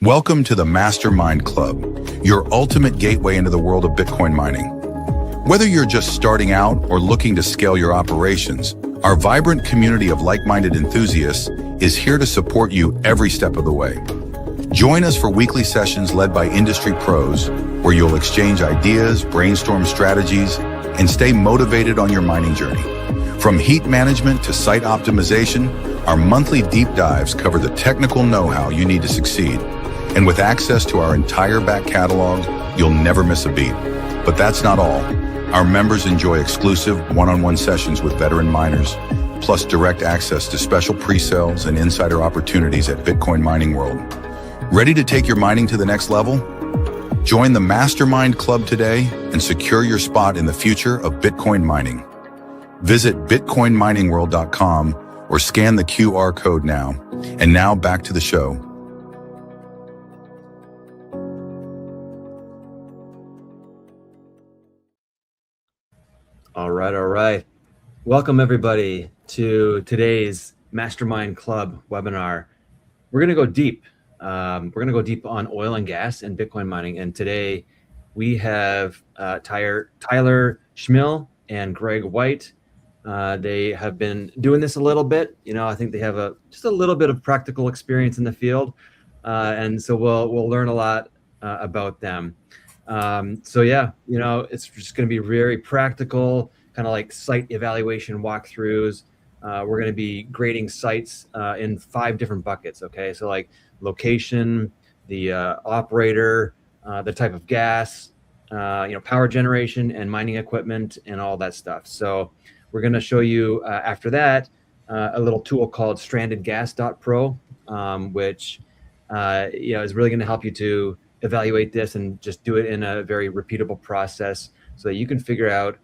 Welcome to the Mastermind Club, your ultimate gateway into the world of Bitcoin mining. Whether you're just starting out or looking to scale your operations, our vibrant community of like-minded enthusiasts is here to support you every step of the way. Join us for weekly sessions led by industry pros, where you'll exchange ideas, brainstorm strategies, and stay motivated on your mining journey. From heat management to site optimization, our monthly deep dives cover the technical know-how you need to succeed. And with access to our entire back catalog, you'll never miss a beat. But that's not all. Our members enjoy exclusive one-on-one sessions with veteran miners, plus direct access to special pre-sales and insider opportunities at Bitcoin Mining World. Ready to take your mining to the next level? Join the Mastermind Club today and secure your spot in the future of Bitcoin mining. Visit bitcoinminingworld.com or scan the QR code now. And now back to the show. All right. Welcome everybody to today's Mastermind Club webinar. We're going to go deep. We're going to go deep on oil and gas and Bitcoin mining. And today we have Tyler Schmill and Greg White. They have been doing this a little bit. I think they have just a little bit of practical experience in the field. And so we'll learn a lot about them. So yeah, it's just going to be very practical, kind of like site evaluation walkthroughs. We're going to be grading sites in 5 different buckets. Okay, so like location, the operator, the type of gas, power generation and mining equipment and all that stuff. So we're going to show you after that a little tool called strandedgas.pro, which is really going to help you to evaluate this and just do it in a very repeatable process so that you can figure out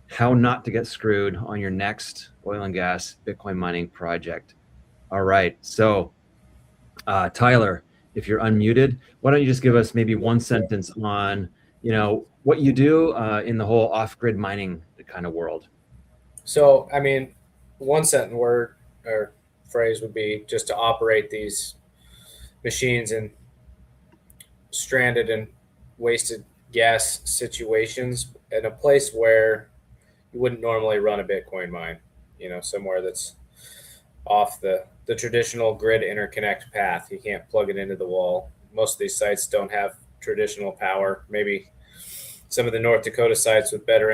how not to get screwed on your next oil and gas Bitcoin mining project. All right, so Tyler, if you're unmuted, why don't you just give us maybe one sentence on what you do in the whole off-grid mining kind of world. So, one sentence word or phrase would be just to operate these machines in stranded and wasted gas situations in a place where you wouldn't normally run a Bitcoin mine, somewhere that's off the traditional grid interconnect path. You can't plug it into the wall. Most of these sites don't have traditional power. Maybe some of the North Dakota sites with better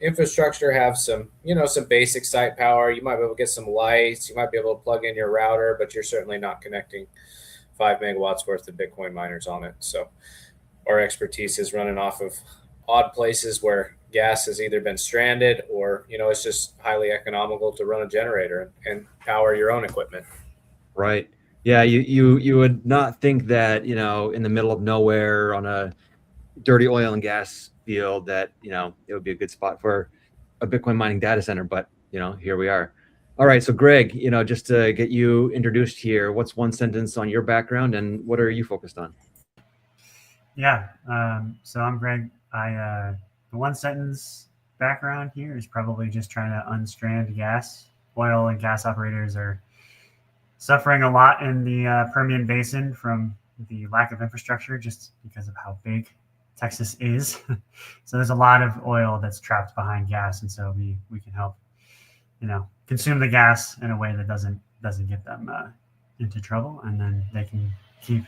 infrastructure have some basic site power. You might be able to get some lights. You might be able to plug in your router, but you're certainly not connecting 5 megawatts worth of Bitcoin miners on it. So our expertise is running off of odd places where gas has either been stranded or, it's just highly economical to run a generator and power your own equipment. Right. Yeah. You would not think that, in the middle of nowhere on a dirty oil and gas field that, it would be a good spot for a Bitcoin mining data center, but, here we are. All right. So Greg, just to get you introduced here, what's one sentence on your background and what are you focused on? Yeah. So I'm Greg. The one sentence background here is probably just trying to unstrand gas. Oil and gas operators are suffering a lot in the Permian Basin from the lack of infrastructure just because of how big Texas is. So there's a lot of oil that's trapped behind gas. And so we can help, consume the gas in a way that doesn't get them into trouble. And then they can keep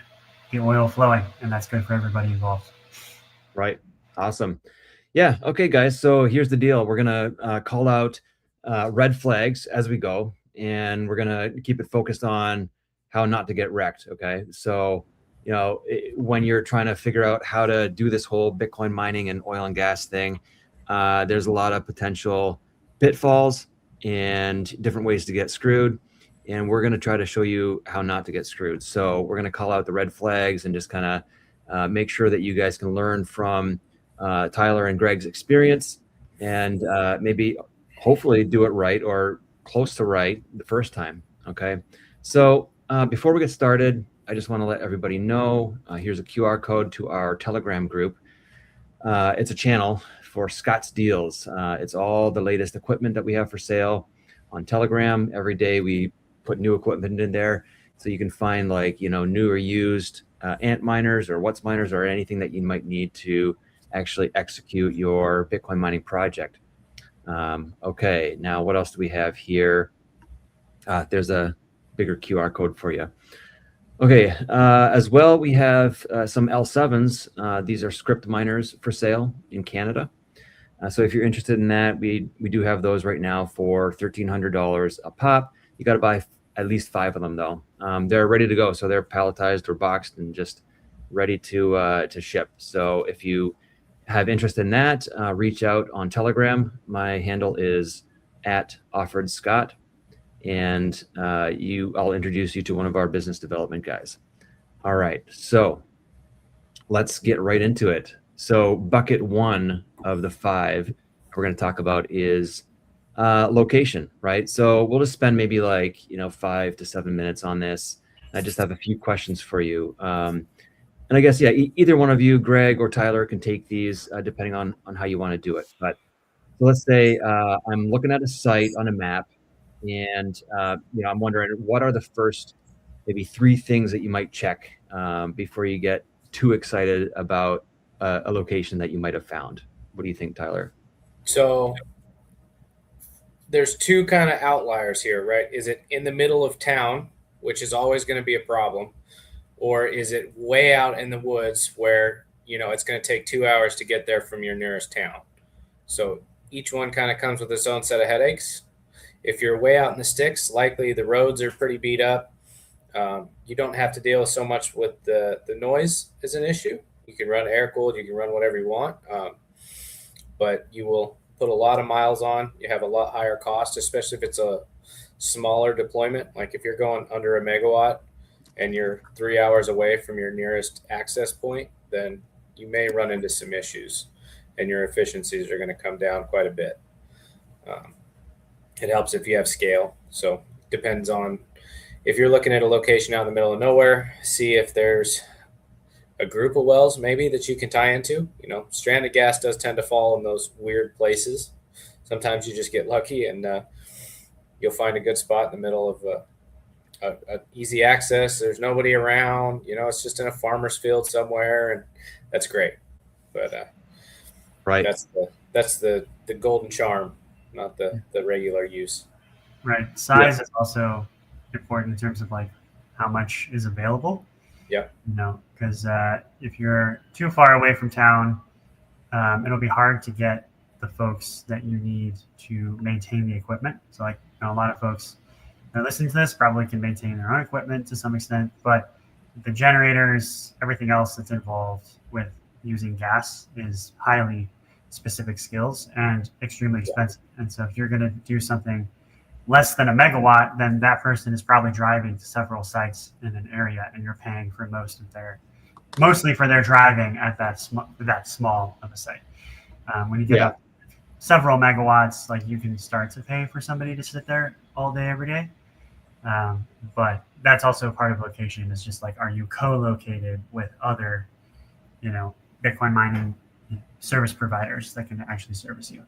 the oil flowing. And that's good for everybody involved. Right. Awesome. Yeah. Okay, guys. So here's the deal. We're going to call out red flags as we go, and we're going to keep it focused on how not to get wrecked. Okay. So, when you're trying to figure out how to do this whole Bitcoin mining and oil and gas thing, there's a lot of potential pitfalls and different ways to get screwed. And we're going to try to show you how not to get screwed. So we're going to call out the red flags and just kind of make sure that you guys can learn from Tyler and Greg's experience and maybe hopefully do it right or close to right the first time. Okay. So before we get started, I just want to let everybody know, here's a QR code to our Telegram group. It's a channel for Scott's Deals. It's all the latest equipment that we have for sale on Telegram. Every day we put new equipment in there. So you can find like, new or used ant miners or what's miners or anything that you might need to actually execute your Bitcoin mining project. Okay, now what else do we have here? There's a bigger QR code for you. Okay, as well, we have some L7s. These are script miners for sale in Canada. So if you're interested in that, we do have those right now for $1,300 a pop. You got to buy at least 5 of them though. They're ready to go, so they're palletized or boxed and just ready to ship. So if you have interest in that, reach out on Telegram. My handle is @OfferedScott, and I'll introduce you to one of our business development guys. All right, so let's get right into it. So bucket 1 of the 5 we're going to talk about is location, right? So we'll just spend maybe like 5 to 7 minutes on this. I just have a few questions for you, and I guess either one of you, Greg or Tyler, can take these depending on how you want to do it. But so let's say I'm looking at a site on a map, and I'm wondering, what are the first maybe 3 things that you might check before you get too excited about a location that you might have found? What do you think, Tyler? So there's 2 kind of outliers here, right? Is it in the middle of town, which is always going to be a problem, or is it way out in the woods where it's going to take 2 hours to get there from your nearest town? So each one kind of comes with its own set of headaches. If you're way out in the sticks, likely the roads are pretty beat up. You don't have to deal so much with the noise as an issue. You can run air cooled, you can run whatever you want, but you will put a lot of miles on. You have a lot higher cost, especially if it's a smaller deployment. Like if you're going under a megawatt and you're 3 hours away from your nearest access point, then you may run into some issues and your efficiencies are going to come down quite a bit. It helps if you have scale. So depends on if you're looking at a location out in the middle of nowhere, see if there's a group of wells maybe that you can tie into. Stranded gas does tend to fall in those weird places. Sometimes you just get lucky and you'll find a good spot in the middle of a easy access. There's nobody around, it's just in a farmer's field somewhere, and that's great. But right, that's the golden charm, not the regular use. Right. Size is also important in terms of like how much is available. Yeah. Because if you're too far away from town, it'll be hard to get the folks that you need to maintain the equipment. So like a lot of folks that are listening to this probably can maintain their own equipment to some extent, but the generators, everything else that's involved with using gas is highly specific skills and extremely expensive. And so if you're going to do something less than a megawatt, then that person is probably driving to several sites in an area, and you're paying for mostly for their driving at that small of a site. When you get up several megawatts, like you can start to pay for somebody to sit there all day, every day. But that's also part of location, is just like, are you co-located with other, Bitcoin mining service providers that can actually service you?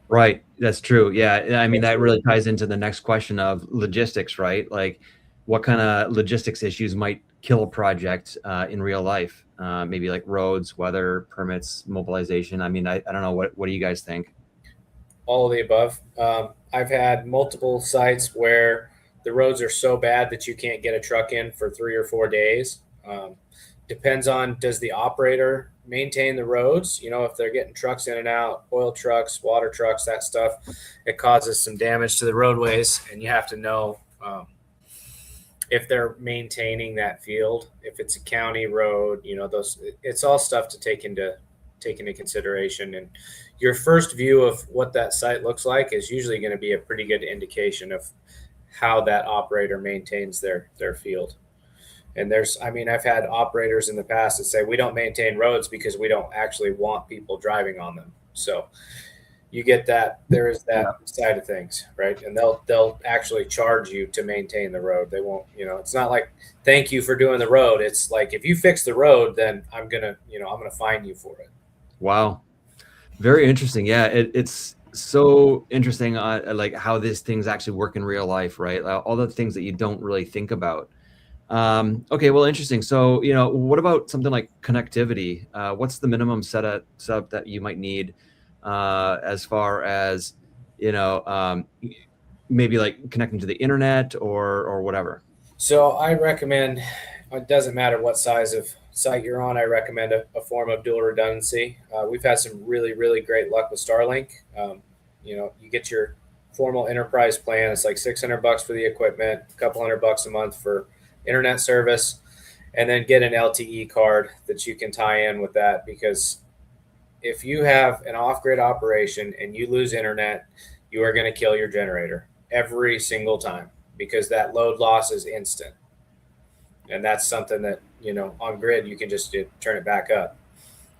Right. That's true. Yeah. I mean, that really ties into the next question of logistics, right? Like what kind of logistics issues might kill a project in real life? Maybe like roads, weather, permits, mobilization. I mean, I don't know. What do you guys think? All of the above. I've had multiple sites where the roads are so bad that you can't get a truck in for 3 or 4 days. Depends on, does the operator maintain the roads? If they're getting trucks in and out, oil trucks, water trucks, that stuff, it causes some damage to the roadways, and you have to know if they're maintaining that field. If it's a county road, it's all stuff to take into consideration. And your first view of what that site looks like is usually going to be a pretty good indication of how that operator maintains their field. And I've had operators in the past that say, we don't maintain roads because we don't actually want people driving on them. So you get that, there is that side of things, right? And they'll actually charge you to maintain the road. They won't, it's not like, thank you for doing the road. It's like, if you fix the road, then I'm going to fine you for it. Wow. Very interesting. Yeah. It's so interesting, like how these things actually work in real life, right? All the things that you don't really think about. Okay, well, interesting. So, what about something like connectivity? What's the minimum setup that you might need as far as, maybe like connecting to the internet or whatever? So I recommend, it doesn't matter what size of site you're on, I recommend a form of dual redundancy. We've had some really, really great luck with Starlink. You get your formal enterprise plan. It's like $600 for the equipment, a couple $100 a month for internet service, and then get an LTE card that you can tie in with that. Because if you have an off-grid operation and you lose internet, you are going to kill your generator every single time, because that load loss is instant. And that's something that, on grid, you can just turn it back up.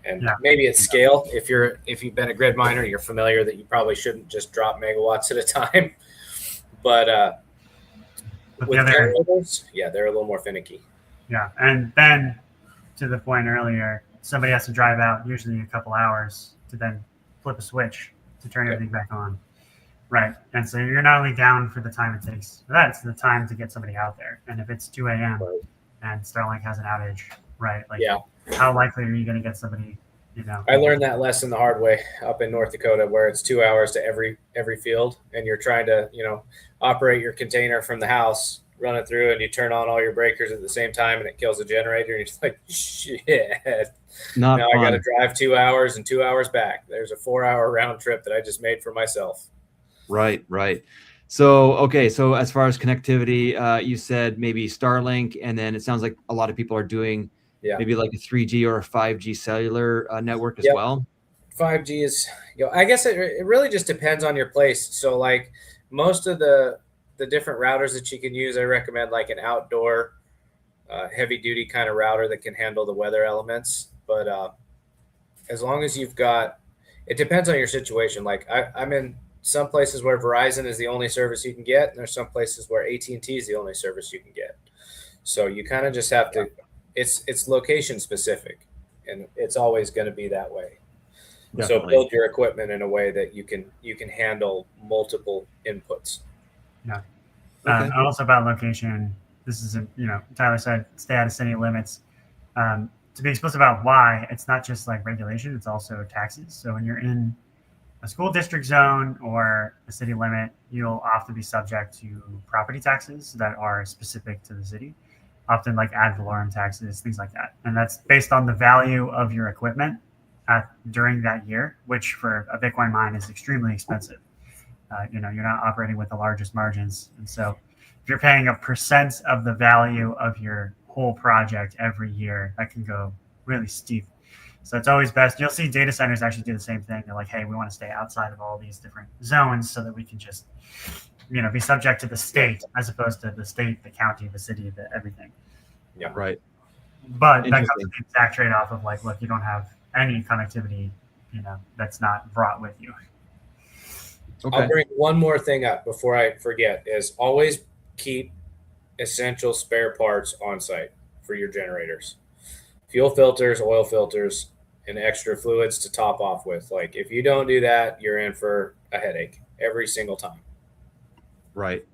And maybe at scale, if you've been a grid miner, you're familiar that you probably shouldn't just drop megawatts at a time. But with generators, they're a little more finicky. Yeah, and then to the point earlier, somebody has to drive out usually a couple hours to then flip a switch to turn everything back on. Right. And so you're not only down for the time it takes, that's the time to get somebody out there. And if it's 2 a.m. and Starlink has an outage, right? Like, how likely are you going to get somebody, I learned that lesson the hard way up in North Dakota, where it's 2 hours to every field, and you're trying to, operate your container from the house, run it through, and you turn on all your breakers at the same time, and it kills the generator, and you're just like, shit. Now I got to drive 2 hours and 2 hours back. There's a 4-hour round trip that I just made for myself. Right. So, okay. So as far as connectivity, you said maybe Starlink, and then it sounds like a lot of people are doing maybe like a 3G or a 5G cellular network as well. 5G is, I guess it really just depends on your place. So like most of the different routers that you can use, I recommend like an outdoor heavy duty kind of router that can handle the weather elements. But as long as you've got, it depends on your situation. Like I'm in some places where Verizon is the only service you can get, and there's some places where AT&T is the only service you can get. So you kind of just have to, it's location specific, and it's always going to be that way. Definitely. So build your equipment in a way that you can handle multiple inputs. Yeah. Okay. Also about location, this is, Tyler said, stay out of city limits. To be explicit about why, it's not just like regulation, it's also taxes. So when you're in a school district zone or a city limit, you'll often be subject to property taxes that are specific to the city, often like ad valorem taxes, things like that. And that's based on the value of your equipment during that year, which for a Bitcoin mine is extremely expensive. You're not operating with the largest margins. And so if you're paying a percent of the value of your whole project every year, that can go really steep. So it's always best. You'll see data centers actually do the same thing. They're like, hey, we want to stay outside of all these different zones so that we can just, be subject to the state as opposed to the state, the county, the city, everything. Yeah, right. But that comes with the exact trade-off of like, look, you don't have any connectivity, that's not brought with you. Okay. I'll bring one more thing up before I forget, is always keep essential spare parts on site for your generators. Fuel filters, oil filters, and extra fluids to top off with. Like if you don't do that, you're in for a headache every single time. Right.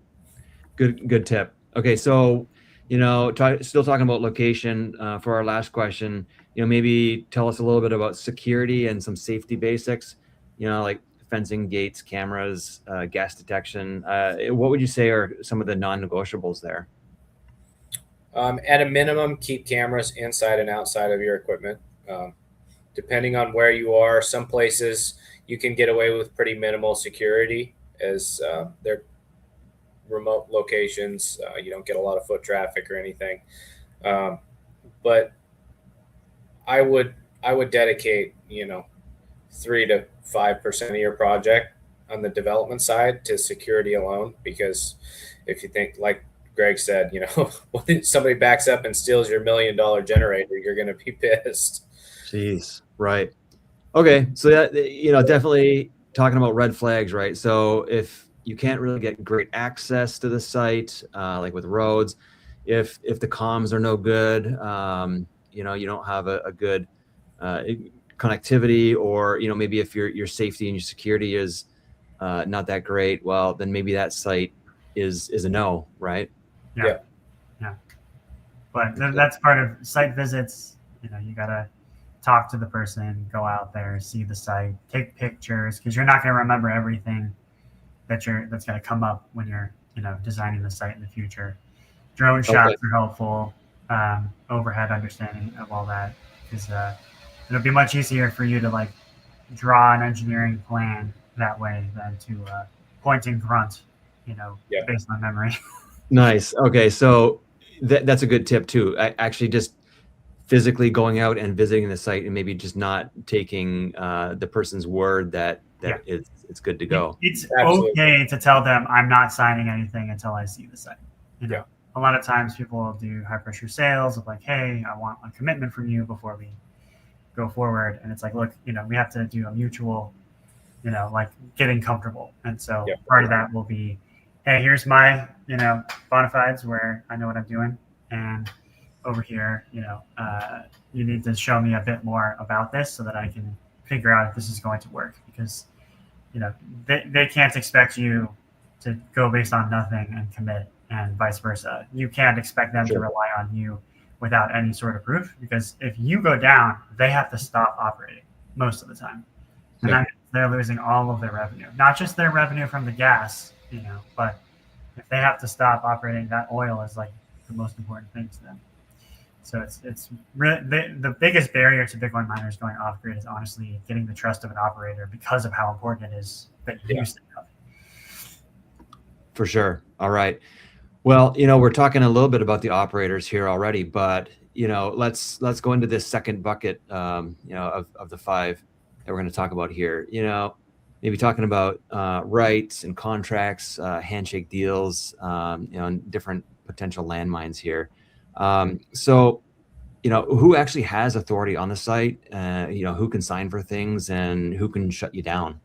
Good tip. Okay. So, still talking about location for our last question, maybe tell us a little bit about security and some safety basics, like fencing, gates, cameras, gas detection. What would you say are some of the non-negotiables there? At a minimum, keep cameras inside and outside of your equipment. Depending on where you are, some places you can get away with pretty minimal security, as they're remote locations. You don't get a lot of foot traffic or anything. But I would dedicate 3 to 5% of your project on the development side to security alone, because if you think, like Greg said, when somebody backs up and steals your $1 million generator, you're going to be pissed. Jeez. Right. Okay. So that, definitely talking about red flags, right? So if you can't really get great access to the site, like with roads, if the comms are no good, you don't have a good connectivity, or maybe if your safety and your security is not that great, well, then maybe that site is a no, right? Yeah. But that's part of site visits. You gotta talk to the person, go out there, see the site, take pictures, because you're not going to remember everything that's going to come up when you're designing the site in the future. Drone shots are helpful. Overhead understanding of all that, because it'll be much easier for you to like draw an engineering plan that way than to point and grunt, based on memory. Nice. Okay, so that's a good tip too. I actually just physically going out and visiting the site and maybe just not taking the person's word that it's good to go. It's okay to tell them I'm not signing anything until I see the site. A lot of times people will do high pressure sales of like, hey, I want a commitment from you before we go forward. And it's like, look, we have to do a mutual, like getting comfortable. And so part of that will be, hey, here's my, bona fides where I know what I'm doing. And over here, you need to show me a bit more about this so that I can figure out if this is going to work, because, they can't expect you to go based on nothing and commit, and vice versa. You can't expect them to rely on you without any sort of proof, because if you go down, they have to stop operating most of the time. And that means they're losing all of their revenue, not just their revenue from the gas, but if they have to stop operating, that oil is like the most important thing to them. So it's really the biggest barrier to Bitcoin miners going off grid is honestly getting the trust of an operator, because of how important it is that you use it. For sure. All right. Well, we're talking a little bit about the operators here already, but let's go into this second bucket, of the 5 that we're going to talk about here. Maybe talking about rights and contracts, handshake deals, and different potential landmines here. So, who actually has authority on the site? Who can sign for things and who can shut you down?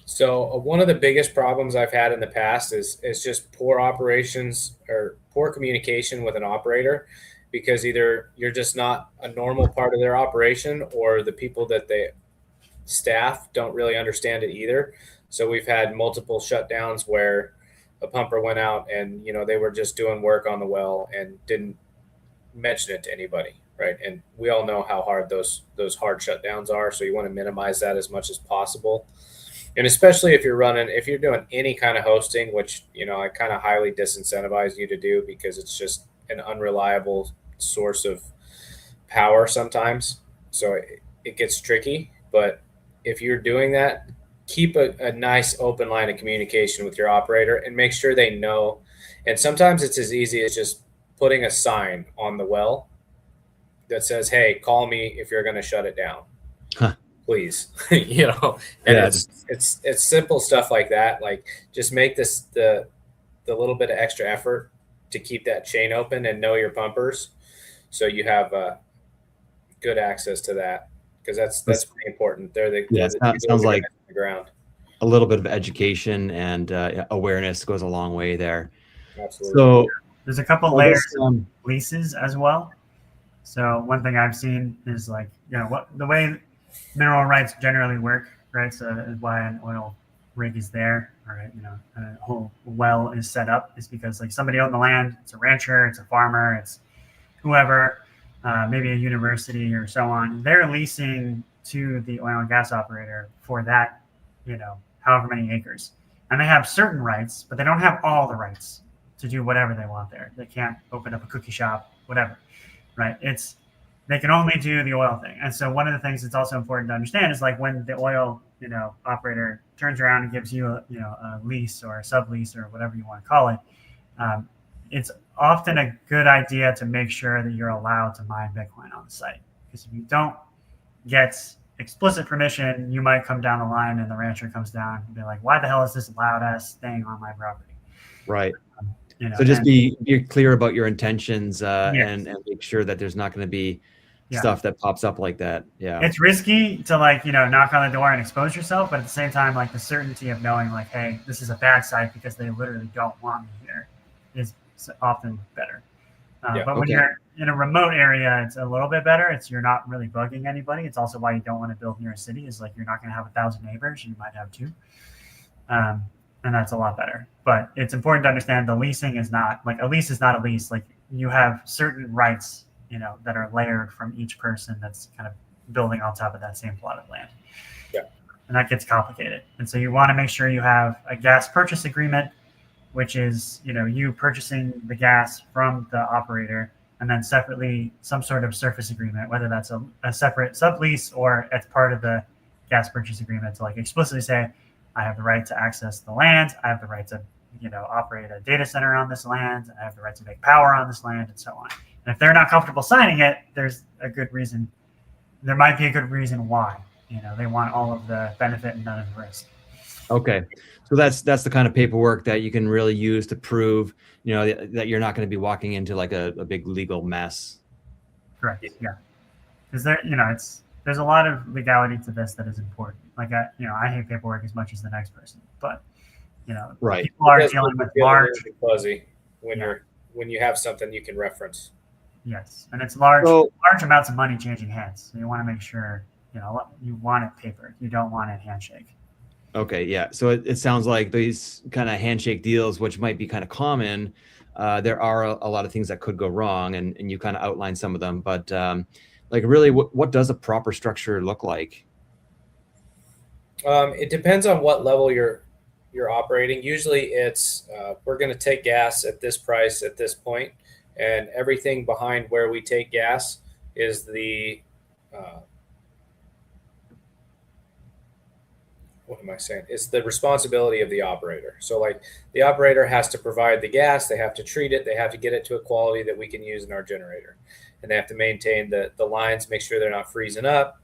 So one of the biggest problems I've had in the past is just poor operations or poor communication with an operator, because either you're just not a normal part of their operation, or the people that they staff don't really understand it either. So we've had multiple shutdowns where a pumper went out and they were just doing work on the well and didn't mention it to anybody, right? And we all know how hard those hard shutdowns are, so you want to minimize that as much as possible. And especially if you're doing any kind of hosting, which I kind of highly disincentivize you to do, because it's just an unreliable source of power sometimes, so it gets tricky. But if you're doing that, keep a nice open line of communication with your operator and make sure they know. And sometimes it's as easy as just putting a sign on the well that says, hey, call me if you're going to shut it down, please. It's simple stuff like that. Like, just make this the little bit of extra effort to keep that chain open and know your pumpers, so you have good access to that, because that's pretty important. Sounds like the ground. A little bit of education and awareness goes a long way there. Absolutely. So there's a couple layers of leases as well. So one thing I've seen is like, the way mineral rights generally work, right? So why an oil rig is there, right? A whole well is set up is because like somebody owned the land. It's a rancher, it's a farmer, it's whoever, maybe a university or so on. They're leasing to the oil and gas operator for that, however many acres. And they have certain rights, but they don't have all the rights to do whatever they want there. They can't open up a cookie shop, whatever, right? They can only do the oil thing. And so one of the things that's also important to understand is like when the oil, operator turns around and gives you a lease or a sublease or whatever you want to call it, it's often a good idea to make sure that you're allowed to mine Bitcoin on the site. Because if you don't get explicit permission, you might come down the line and the rancher comes down and be like, why the hell is this loud ass thing on my property? Right. So just be clear about your intentions and make sure that there's not going to be stuff that pops up like that. Yeah. It's risky to knock on the door and expose yourself, but at the same time, like the certainty of knowing like, hey, this is a bad site because they literally don't want me here is often better. But when in a remote area, it's a little bit better. You're not really bugging anybody. It's also why you don't want to build near a city. Is like you're not going to have 1,000 neighbors. You might have 2, and that's a lot better. But it's important to understand the leasing is not like a lease is not a lease. Like you have certain rights, that are layered from each person that's kind of building on top of that same plot of land. Yeah, and that gets complicated. And so you want to make sure you have a gas purchase agreement, which is, you purchasing the gas from the operator, and then separately some sort of surface agreement, whether that's a separate sublease or it's part of the gas purchase agreement to like explicitly say, I have the right to access the land. I have the right to, operate a data center on this land. I have the right to make power on this land, and so on. And if they're not comfortable signing it, there's a good reason. There might be a good reason why. They want all of the benefit and none of the risk. Okay. So that's the kind of paperwork that you can really use to prove, that you're not going to be walking into like a big legal mess. Correct. Yeah. Because there's a lot of legality to this that is important. Like I hate paperwork as much as the next person, but right. People are dealing with large fuzzy when you have something you can reference. Yes, and it's large amounts of money changing hands. So you want to make sure you want it papered. You don't want it handshake. Okay, yeah. So it sounds like these kind of handshake deals, which might be kind of common, there are a lot of things that could go wrong, and you kind of outlined some of them. But like, really, what does a proper structure look like? It depends on what level you're operating. Usually, it's we're going to take gas at this price at this point, and everything behind where we take gas is the what am I saying? It's the responsibility of the operator. So like the operator has to provide the gas, they have to treat it, they have to get it to a quality that we can use in our generator. And they have to maintain the lines, make sure they're not freezing up,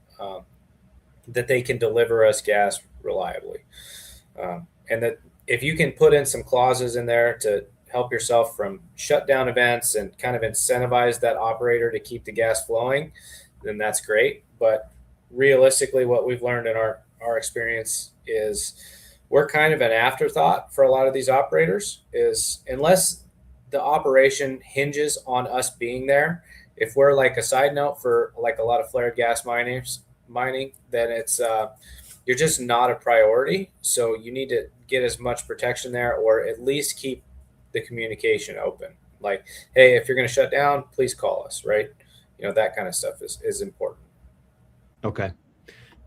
that they can deliver us gas reliably. And that if you can put in some clauses in there to help yourself from shutdown events and kind of incentivize that operator to keep the gas flowing, then that's great. But realistically, what we've learned in our experience is we're kind of an afterthought for a lot of these operators. Is unless the operation hinges on us being there, if we're like a side note for like a lot of flared gas mining, then it's you're just not a priority. So you need to get as much protection there, or at least keep the communication open. Like, hey, if you're going to shut down, please call us, right? That kind of stuff is important. Okay.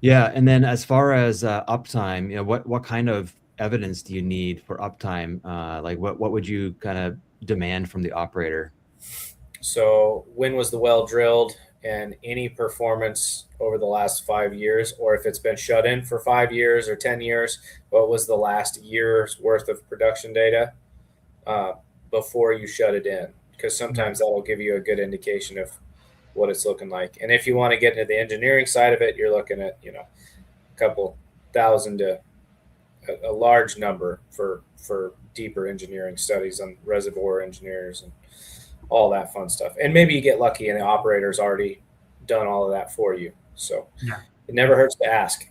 Yeah, and then as far as uptime, what kind of evidence do you need for uptime? Like, what would you kind of demand from the operator? So, when was the well drilled, and any performance over the last 5 years, or if it's been shut in for 5 years or 10 years, what was the last year's worth of production data before you shut it in? Because sometimes that will give you a good indication of what it's looking like. And if you want to get into the engineering side of it, you're looking at, a couple thousand to a large number for deeper engineering studies on reservoir engineers and all that fun stuff. And maybe you get lucky and the operator's already done all of that for you. So It never hurts to ask.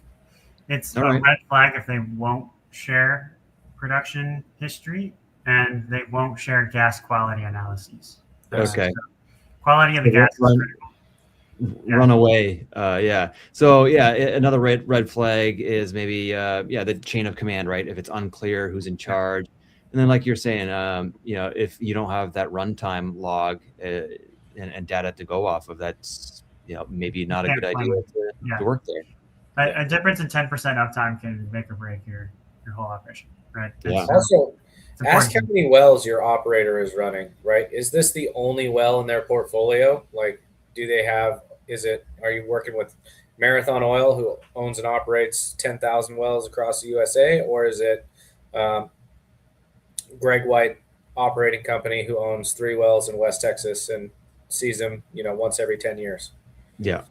It's a red flag if they won't share production history and they won't share gas quality analyses. Okay. So quality of the gas is critical. Run away. Yeah. So another red flag is maybe the chain of command, right? If it's unclear who's in charge, and then like you're saying, if you don't have that runtime log and data to go off of, that's maybe not a good idea to work there. A difference in 10% uptime can make or break your whole operation, right? Yeah. Also, ask how many wells your operator is running, right? Is this the only well in their portfolio? Like, do they have, are you working with Marathon Oil, who owns and operates 10,000 wells across the USA? Or is it Greg White Operating Company, who owns 3 wells in West Texas and sees them, once every 10 years? Yeah.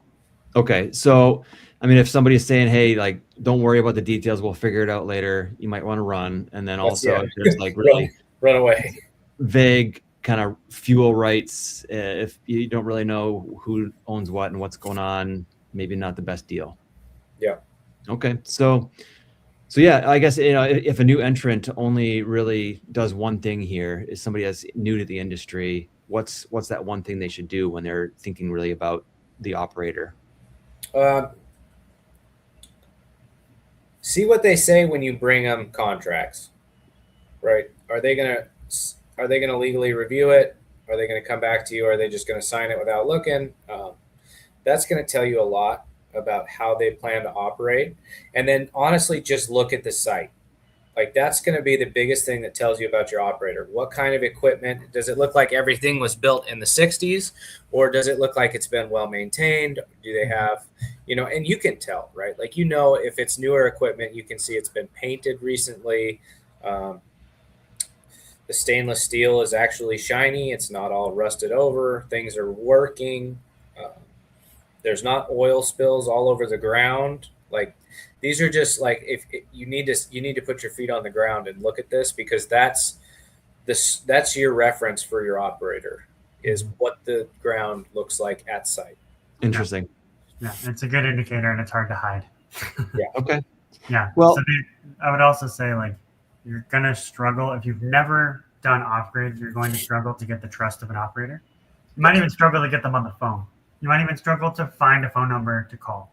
Okay. So, I mean, if somebody's saying, hey, like, don't worry about the details, we'll figure it out later, you might want to run. And then also just like really run away. Vague kind of fuel rights. If you don't really know who owns what and what's going on, maybe not the best deal. Yeah. Okay. So yeah, I guess, if a new entrant only really does one thing here, is somebody that's new to the industry, what's that one thing they should do when they're thinking really about the operator? See what they say when you bring them contracts, right? Are they gonna legally review it? Are they gonna come back to you? Or are they just gonna sign it without looking? That's gonna tell you a lot about how they plan to operate. And then honestly, just look at the site. Like that's going to be the biggest thing that tells you about your operator. What kind of equipment? Does it look like everything was built in the 60s, or does it look like it's been well maintained? Do they have, and you can tell, right? Like, if it's newer equipment, you can see it's been painted recently. The stainless steel is actually shiny. It's not all rusted over. Things are working. There's not oil spills all over the ground. Like, these are just like, if you need to put your feet on the ground and look at this, because that's your reference for your operator, is what the ground looks like at site. Interesting. Yeah, it's a good indicator, and it's hard to hide. Yeah. Okay. Yeah. Well, so I would also say, like, you're gonna struggle if you've never done off-grid. You're going to struggle to get the trust of an operator. You might even struggle to get them on the phone. You might even struggle to find a phone number to call.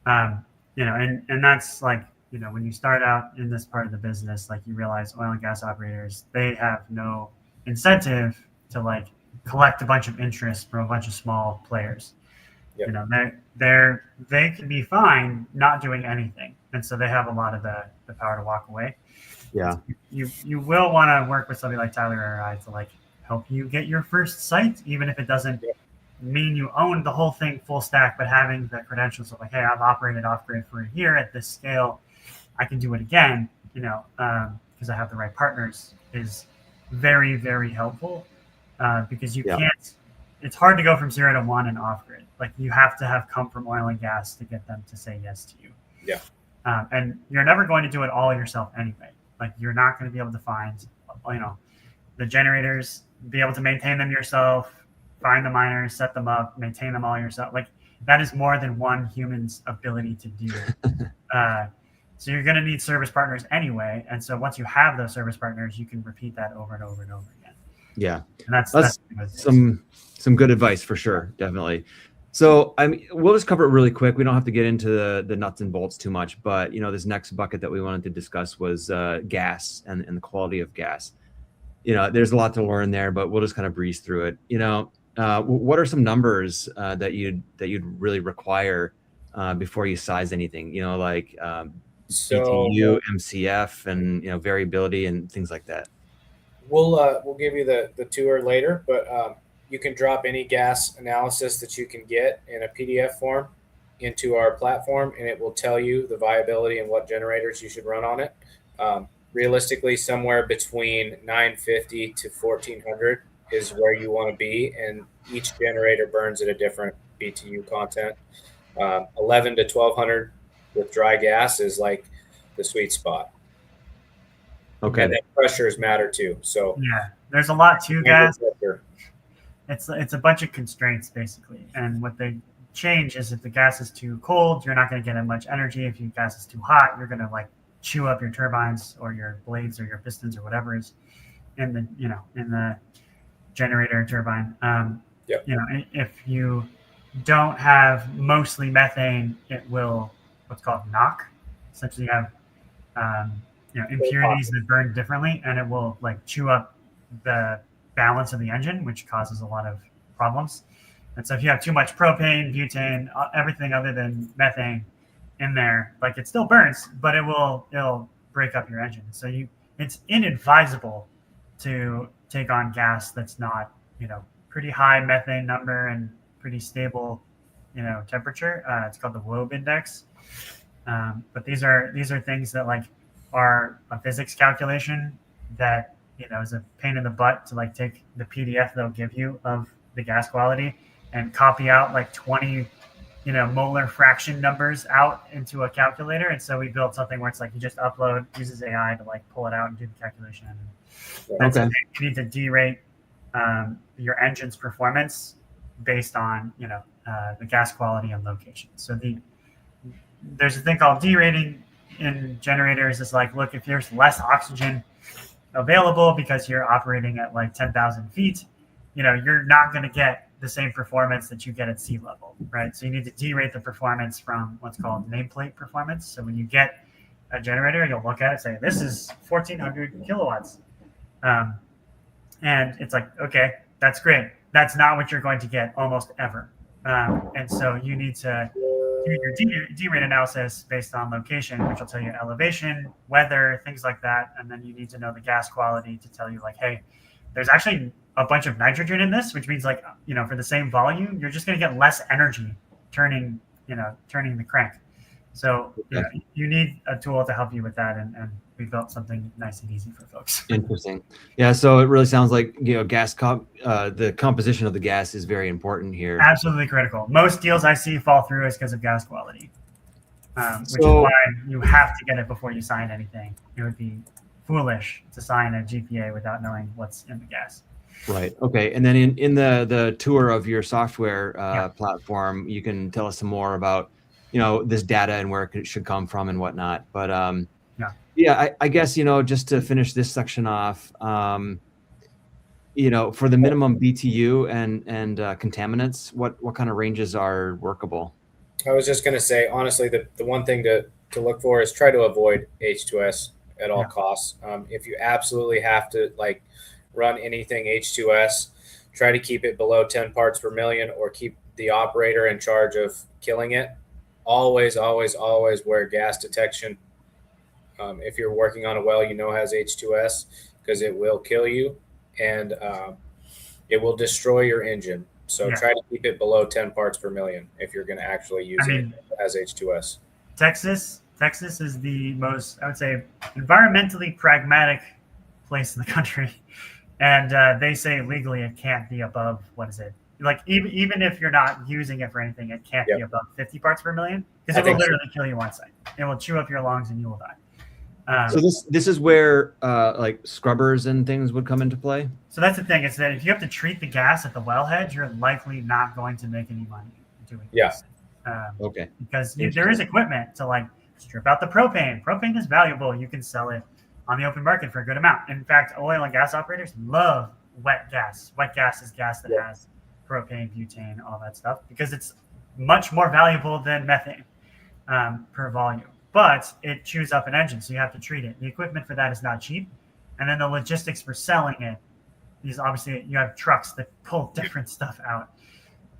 And that's like, when you start out in this part of the business, like, you realize oil and gas operators, they have no incentive to like collect a bunch of interest from a bunch of small players. Yep. They can be fine not doing anything, and so they have a lot of the power to walk away. Yeah, you will want to work with somebody like Tyler or I to like help you get your first site, even if it doesn't mean you own the whole thing full stack, but having the credentials of like, hey, I've operated off-grid for a year at this scale, I can do it again, because I have the right partners, is very, very helpful, because you can't, it's hard to go from 0 to 1 and off-grid. Like, you have to have come from oil and gas to get them to say yes to you. Yeah. And you're never going to do it all yourself anyway. Like, you're not going to be able to find, the generators, be able to maintain them yourself, find the miners, set them up, maintain them all yourself. Like, that is more than one human's ability to do. So you're going to need service partners anyway. And so once you have those service partners, you can repeat that over and over and over again. Yeah. And that's some good advice for sure. Definitely. So, we'll just cover it really quick. We don't have to get into the nuts and bolts too much, but, this next bucket that we wanted to discuss was gas and the quality of gas. There's a lot to learn there, but we'll just kind of breeze through it. What are some numbers that you'd really require before you size anything? Like BTU, MCF, and variability and things like that. We'll give you the tour later, but you can drop any gas analysis that you can get in a PDF form into our platform, and it will tell you the viability and what generators you should run on it. Realistically, somewhere between 950 to 1400 is where you want to be, and each generator burns at a different BTU content. 11 to 1200 with dry gas is like the sweet spot. Okay. And then pressures matter too. So yeah, there's a lot to gas. It's a bunch of constraints basically, and what they change is if the gas is too cold, you're not going to get as much energy. If your gas is too hot, you're going to like chew up your turbines or your blades or your pistons or whatever is in the generator turbine. If you don't have mostly methane, it will what's called knock. Essentially, you have impurities that burn differently, and it will like chew up the balance of the engine, which causes a lot of problems. And so if you have too much propane, butane, everything other than methane in there, like, it still burns, but it'll break up your engine. So it's inadvisable to take on gas that's not pretty high methane number and pretty stable temperature. It's called the Wobe index. But these are things that like are a physics calculation that is a pain in the butt to like take the PDF they'll give you of the gas quality and copy out like 20 molar fraction numbers out into a calculator. And so we built something where it's like you just upload, uses AI to like pull it out and do the calculation. And so you need to derate your engine's performance based on the gas quality and location. So there's a thing called derating in generators. It's like, look, if there's less oxygen available because you're operating at like 10,000 feet, you're not going to get the same performance that you get at sea level, right? So you need to derate the performance from what's called nameplate performance. So when you get a generator, you'll look at it and say, this is 1400 kilowatts. And it's like, okay, that's great. That's not what you're going to get almost ever. And so you need to do your derate analysis based on location, which will tell you elevation, weather, things like that. And then you need to know the gas quality to tell you like, hey, there's actually a bunch of nitrogen in this, which means like, for the same volume, you're just going to get less energy turning the crank. So you need a tool to help you with that. And we built something nice and easy for folks. Interesting. Yeah. So it really sounds like, the composition of the gas is very important here. Absolutely critical. Most deals I see fall through is because of gas quality, which is why you have to get it before you sign anything. It would be foolish to sign a GPA without knowing what's in the gas. Right. Okay. And then in the tour of your software platform, you can tell us some more about, this data and where it should come from and whatnot. But I guess, just to finish this section off, for the minimum BTU and contaminants, what kind of ranges are workable? I was just going to say, honestly, the one thing to look for is try to avoid H2S at all costs. If you absolutely have to run anything H2S, try to keep it below 10 parts per million or keep the operator in charge of killing it. Always, always, always wear gas detection. If you're working on a well has H2S, because it will kill you and it will destroy your engine. So try to keep it below 10 parts per million if you're going to actually use it as H2S. Texas is the most, I would say, environmentally pragmatic place in the country. And they say legally it can't be above, what is it? Like even if you're not using it for anything, it can't be above 50 parts per million because it will literally kill you on site. It will chew up your lungs and you will die. So this is where scrubbers and things would come into play? So that's the thing. It's that if you have to treat the gas at the wellhead, you're likely not going to make any money doing this. Okay. Because there is equipment to strip out the propane. Propane is valuable. You can sell it on the open market for a good amount. In fact, oil and gas operators love wet gas. Wet gas is gas that has propane, butane, all that stuff, because it's much more valuable than methane per volume. But it chews up an engine, so you have to treat it. The equipment for that is not cheap. And then the logistics for selling it is obviously you have trucks that pull different stuff out,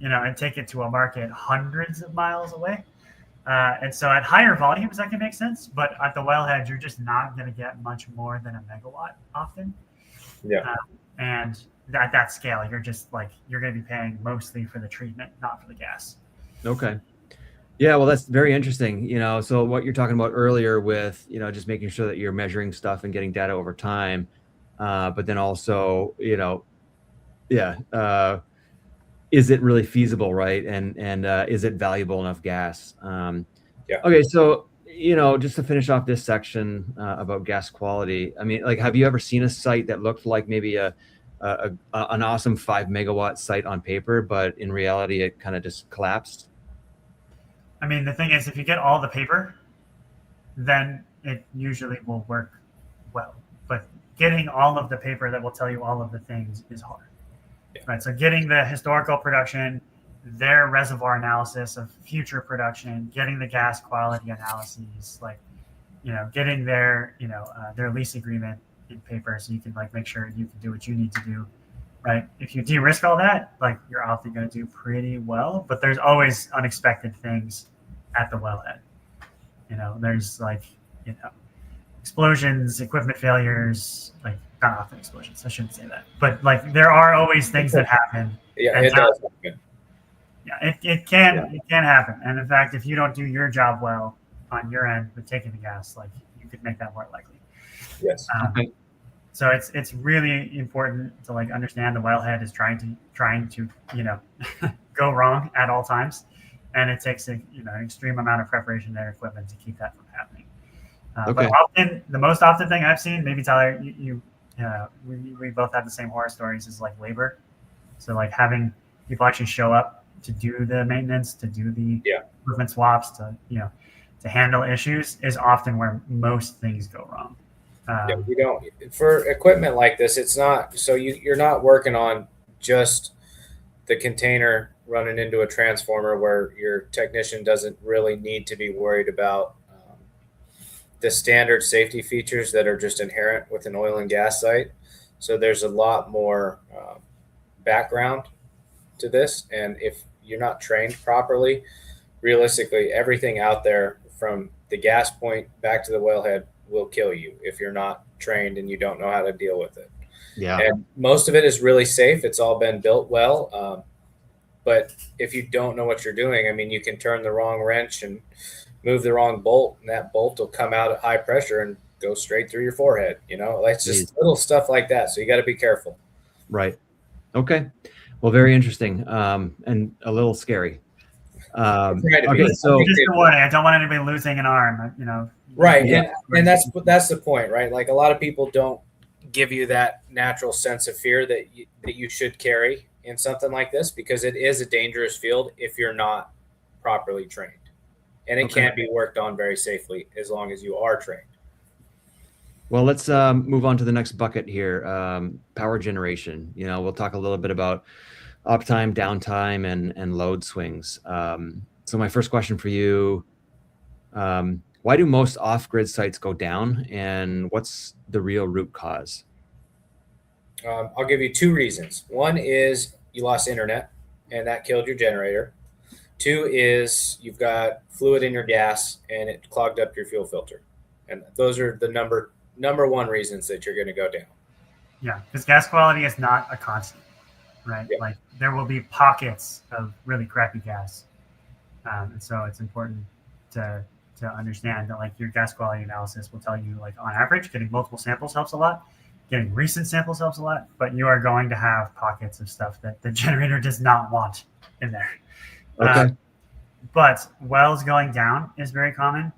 and take it to a market hundreds of miles away. And so at higher volumes, that can make sense. But at the wellhead, you're just not going to get much more than a megawatt often. And at that scale, you're just you're going to be paying mostly for the treatment, not for the gas. Okay. Yeah, well, that's very interesting. So what you're talking about earlier with, just making sure that you're measuring stuff and getting data over time, but then also, is it really feasible, right? And is it valuable enough gas? Okay, so just to finish off this section about gas quality, I mean, have you ever seen a site that looked like maybe an awesome 5 megawatt site on paper, but in reality it kind of just collapsed? I mean, the thing is, if you get all the paper, then it usually will work well. But getting all of the paper that will tell you all of the things is hard. Right. So getting the historical production, their reservoir analysis of future production, getting the gas quality analyses, getting their lease agreement in paper so you can make sure you can do what you need to do. Right. If you de-risk all that, you're often going to do pretty well, but there's always unexpected things at the wellhead. There's explosions, equipment failures, not often explosions. I shouldn't say that, but there are always things that happen. It does happen. Yeah, it can happen. And in fact, if you don't do your job well on your end with taking the gas, you could make that more likely. Yes. So it's really important to understand the wellhead is trying to go wrong at all times, and it takes an extreme amount of preparation and equipment to keep that from happening. But the most often thing I've seen, maybe Tyler, we both have the same horror stories, is labor. So having people actually show up to do the maintenance, to do the equipment swaps, to handle issues is often where most things go wrong. You don't, for equipment like this, it's not, so you're not working on just the container running into a transformer where your technician doesn't really need to be worried about the standard safety features that are just inherent with an oil and gas site. So there's a lot more background to this. And if you're not trained properly, realistically, everything out there from the gas point back to the wellhead will kill you if you're not trained and you don't know how to deal with it. Yeah. And most of it is really safe. It's all been built well. But if you don't know what you're doing, I mean, you can turn the wrong wrench and move the wrong bolt, and that bolt will come out at high pressure and go straight through your forehead. It's just little stuff like that. So you got to be careful. Right. Okay. Well, very interesting, and a little scary. Okay, so just a warning, I don't want anybody losing an arm. Right, Yeah. and that's the point, right? Like a lot of people don't give you that natural sense of fear that you should carry in something like this, because it is a dangerous field if you're not properly trained, and it Okay. can't be worked on very safely as long as you are trained. Well, let's move on to the next bucket here. Power generation. We'll talk a little bit about uptime, downtime, and load swings. So my first question for you, why do most off-grid sites go down, and what's the real root cause? I'll give you two reasons. One is you lost internet, and that killed your generator. Two is you've got fluid in your gas, and it clogged up your fuel filter. And those are the number one reasons that you're going to go down. Yeah, because gas quality is not a constant, right? Yeah. Like there will be pockets of really crappy gas, and so it's important to understand that like your gas quality analysis will tell you, like on average, getting multiple samples helps a lot, getting recent samples helps a lot, but you are going to have pockets of stuff that the generator does not want in there. Okay. But wells going down is very common,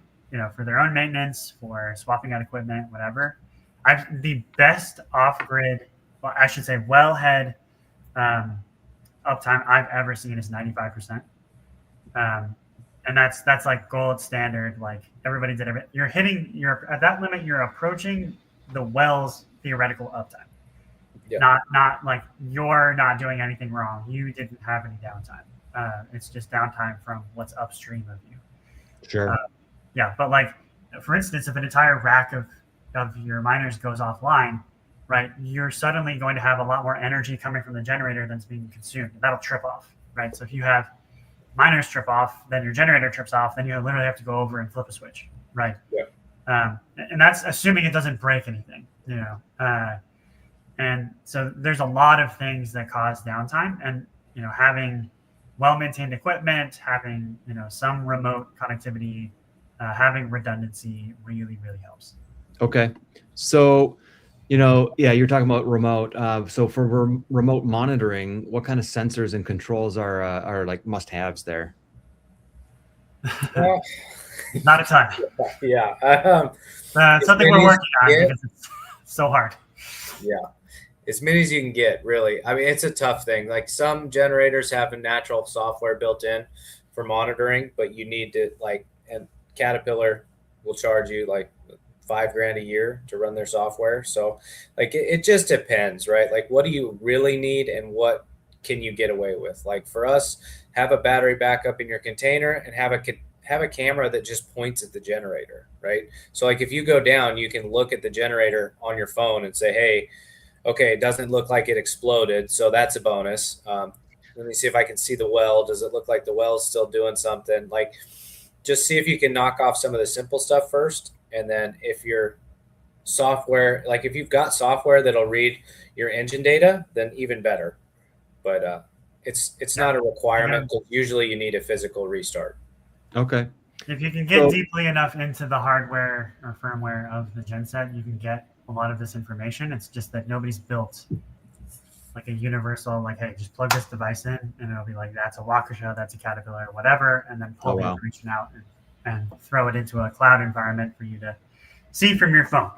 for their own maintenance, for swapping out equipment, whatever. The best off-grid, well, I should say wellhead uptime I've ever seen is 95%. And that's like gold standard. Like everybody did it. You're at that limit, you're approaching the well's theoretical uptime. Yeah. Not like you're not doing anything wrong. You didn't have any downtime. It's just downtime from what's upstream of you. Sure. Yeah, but like for instance, if an entire rack of your miners goes offline, right, you're suddenly going to have a lot more energy coming from the generator than's being consumed. That'll trip off, right? So if you have miners trip off, then your generator trips off, then you literally have to go over and flip a switch, right? Yeah. And that's assuming it doesn't break anything, and so there's a lot of things that cause downtime, and having well-maintained equipment, having some remote connectivity, having redundancy really helps. Okay. So, you're talking about remote. So for remote monitoring, what kind of sensors and controls are like must-haves there? Not a ton. Yeah. Something we're working on because it's so hard. Yeah. As many as you can get, really. I mean, it's a tough thing. Like some generators have a natural software built in for monitoring, but you need to and Caterpillar will charge you like $5,000 a year to run their software. So it just depends, right? Like what do you really need and what can you get away with? Like for us, have a battery backup in your container and have a camera that just points at the generator, right? So like if you go down, you can look at the generator on your phone and say, hey, okay, it doesn't look like it exploded, so that's a bonus. Let me see if I can see the well. Does it look like the well is still doing something? Like just see if you can knock off some of the simple stuff first. And then if your software, like if you've got software that'll read your engine data, then even better. But it's not a requirement because usually you need a physical restart. Okay. If you can get deeply enough into the hardware or firmware of the genset, you can get a lot of this information. It's just that nobody's built like a universal, like, hey, just plug this device in and it'll be like, that's a Waukesha, that's a Caterpillar, whatever, and then pull the information out and throw it into a cloud environment for you to see from your phone.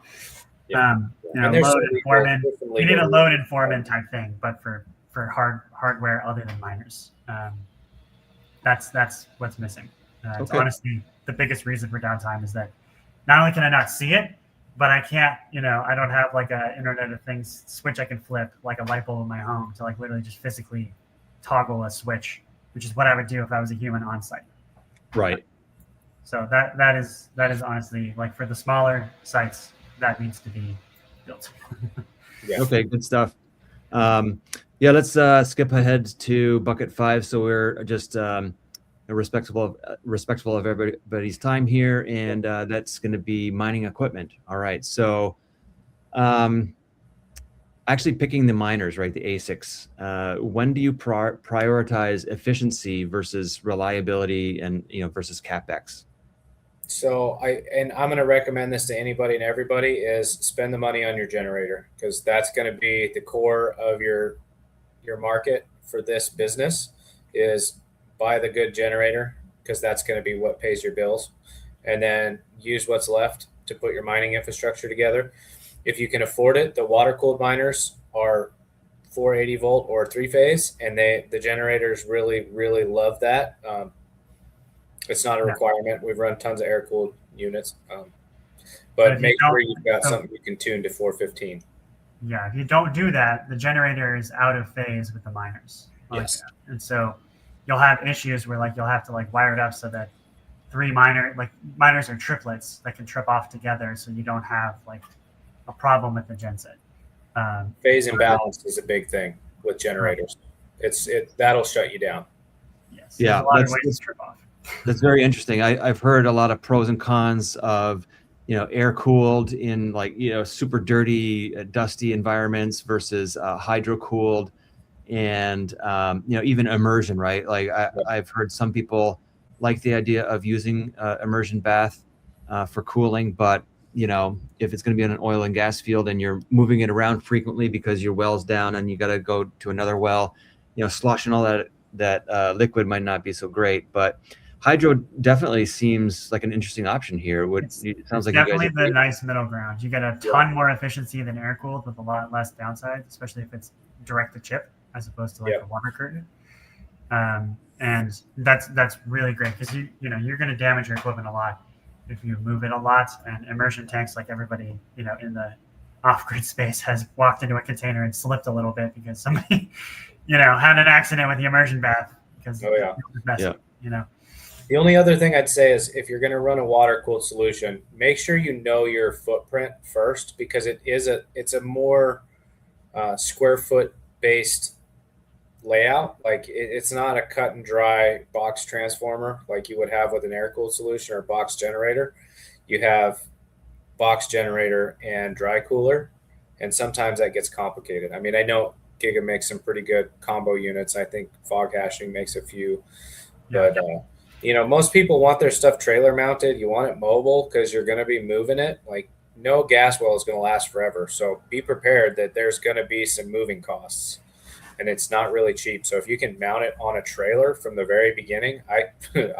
Yeah. Load and foreman. You need a load and foreman type thing, but for hardware other than miners. That's what's missing. It's honestly the biggest reason for downtime is that not only can I not see it, but I can't, I don't have like a Internet of Things switch I can flip like a light bulb in my home to like literally just physically toggle a switch, which is what I would do if I was a human on site. Right. So that is honestly, like, for the smaller sites, that needs to be built. Yeah. Okay, good stuff. Yeah, let's skip ahead to bucket 5. So we're just respectful of everybody's time here, and that's going to be mining equipment. All right. So actually picking the miners, right? The ASICs. When do you prioritize efficiency versus reliability, and versus capex? So I'm going to recommend this to anybody and everybody is spend the money on your generator, because that's going to be the core of your market for this business. Is buy the good generator, because that's going to be what pays your bills, and then use what's left to put your mining infrastructure together. If you can afford it, the water cooled miners are 480 volt or 3-phase, and the generators really love that. It's not a requirement. We've run tons of air cooled units, but make sure you've got something you can tune to 415. Yeah, if you don't do that, the generator is out of phase with the miners. Yes. And so you'll have issues where like you'll have to like wire it up so that miners are triplets that can trip off together, so you don't have like a problem with the genset. Phase imbalance is a big thing with generators. Right. That'll shut you down. Yes. Yeah, a lot of ways to trip off. That's very interesting. I've heard a lot of pros and cons of air cooled in like super dirty, dusty environments versus hydro cooled, and even immersion, right? Like I've heard some people like the idea of using immersion bath for cooling, but if it's going to be on an oil and gas field and you're moving it around frequently because your well's down and you got to go to another well, sloshing all that liquid might not be so great. But hydro definitely seems like an interesting option here. It sounds like definitely the nice middle ground. You get a ton more efficiency than air cooled with a lot less downside, especially if it's direct to chip as opposed to like a water curtain. And that's really great, because you're going to damage your equipment a lot if you move it a lot. And immersion tanks, like everybody in the off-grid space has walked into a container and slipped a little bit because somebody had an accident with the immersion bath because it was messy, The only other thing I'd say is if you're going to run a water-cooled solution, make sure you know your footprint first, because it's a more square foot based layout. Like it's not a cut and dry box transformer like you would have with an air-cooled solution or a box generator. You have box generator and dry cooler, and sometimes that gets complicated. I mean, I know Giga makes some pretty good combo units. I think Fog Hashing makes a few, but most people want their stuff trailer mounted. You want it mobile because you're going to be moving it. Like no gas well is going to last forever. So be prepared that there's going to be some moving costs, and it's not really cheap. So if you can mount it on a trailer from the very beginning, I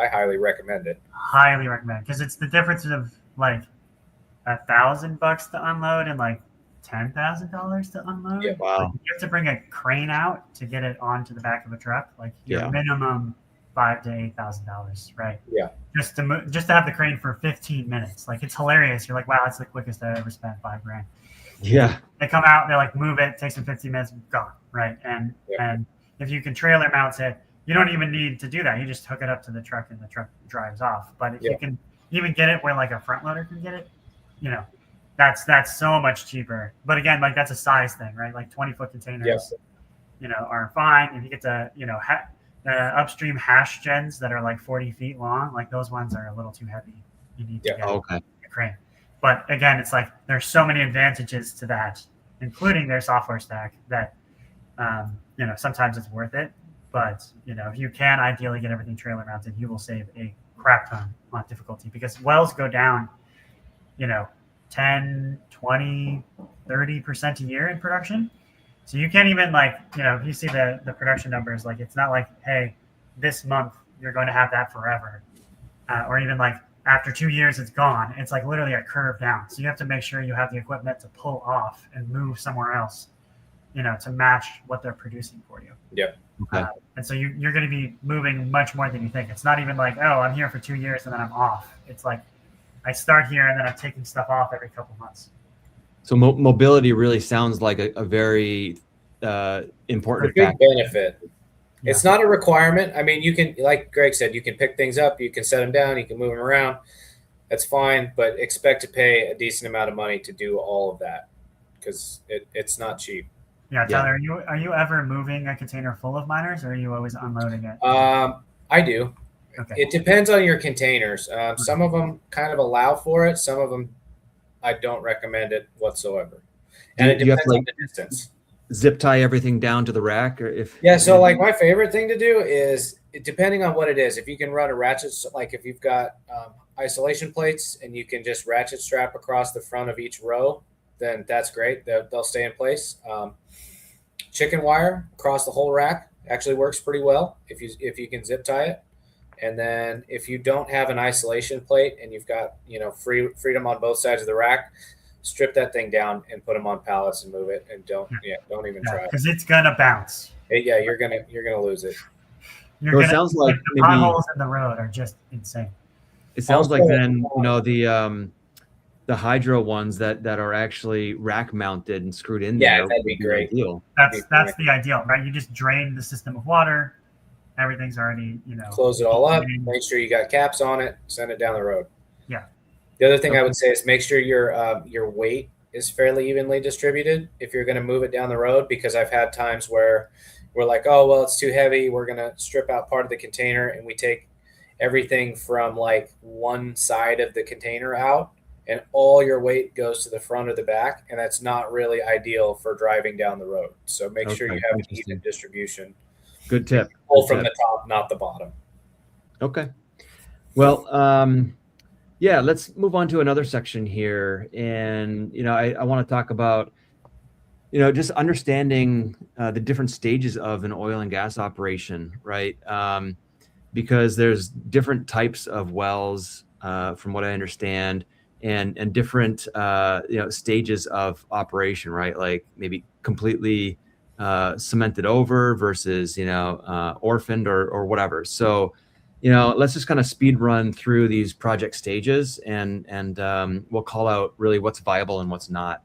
highly recommend it. Highly recommend, because it's the difference of like $1,000 to unload and like $10,000 to unload. Yeah, wow. Like you have to bring a crane out to get it onto the back of a truck. Like your minimum $5,000 to $8,000, right? Yeah. Just to have the crane for 15 minutes. Like it's hilarious. You're like, wow, that's the quickest I ever spent $5,000. Yeah. They come out, they like move it, takes them 15 minutes, gone, right? And if you can trailer mount it, you don't even need to do that. You just hook it up to the truck and the truck drives off. But if you can even get it where like a front loader can get it, that's so much cheaper. But again, like that's a size thing, right? Like 20-foot containers, are fine. If you get to, the upstream hash gens that are like 40 feet long, like those ones are a little too heavy. You need to get a crane. But again, it's like there's so many advantages to that, including their software stack, that sometimes it's worth it. But if you can ideally get everything trailer mounted, you will save a crap ton on difficulty, because wells go down 10, 20, 30% a year in production. So you can't even if you see the production numbers, like it's not like, hey, this month you're going to have that forever, or even like after 2 years it's gone. It's like literally a curve down. So you have to make sure you have the equipment to pull off and move somewhere else, to match what they're producing for you. Yep. Okay. And so you're going to be moving much more than you think. It's not even like, oh, I'm here for 2 years and then I'm off. It's like I start here and then I'm taking stuff off every couple months. So mobility really sounds like a very important big factor. benefit. Yeah. It's not a requirement. I mean, you can, like Greg said, you can pick things up, you can set them down, you can move them around. That's fine, but expect to pay a decent amount of money to do all of that because it's not cheap. Yeah, Tyler, are you ever moving a container full of miners, or are you always unloading it? I do. Okay. It depends on your containers. Some of them kind of allow for it. Some of them, I don't recommend it whatsoever. And it depends on the distance. Zip tie everything down to the rack, or if so like my favorite thing to do is, depending on what it is, if you can run a ratchet, like if you've got isolation plates and you can just ratchet strap across the front of each row, then that's great. They'll stay in place. Chicken wire across the whole rack actually works pretty well if you can zip tie it. And then if you don't have an isolation plate and you've got freedom on both sides of the rack, strip that thing down and put them on pallets and move it, and don't even try because it's gonna bounce. You're gonna lose it. It sounds like the potholes in the road are just insane. It sounds like then the hydro ones that are actually rack mounted and screwed in there. Yeah, that'd be great. Ideal. That's the ideal, right? You just drain the system of water. Everything's already, close it all up. Make sure you got caps on it. Send it down the road. Yeah. The other thing I would say is make sure your weight is fairly evenly distributed if you're going to move it down the road, because I've had times where we're like, oh, well, it's too heavy. We're going to strip out part of the container, and we take everything from like one side of the container out, and all your weight goes to the front or the back, and that's not really ideal for driving down the road. So make sure you have an even distribution. Good tip. Pull from the top, not the bottom. Okay. Well, let's move on to another section here. And, I want to talk about, just understanding the different stages of an oil and gas operation, right? Because there's different types of wells, from what I understand, and different, stages of operation, right? Like maybe completely cemented over versus, orphaned or whatever. So, let's just kind of speed run through these project stages and we'll call out really what's viable and what's not.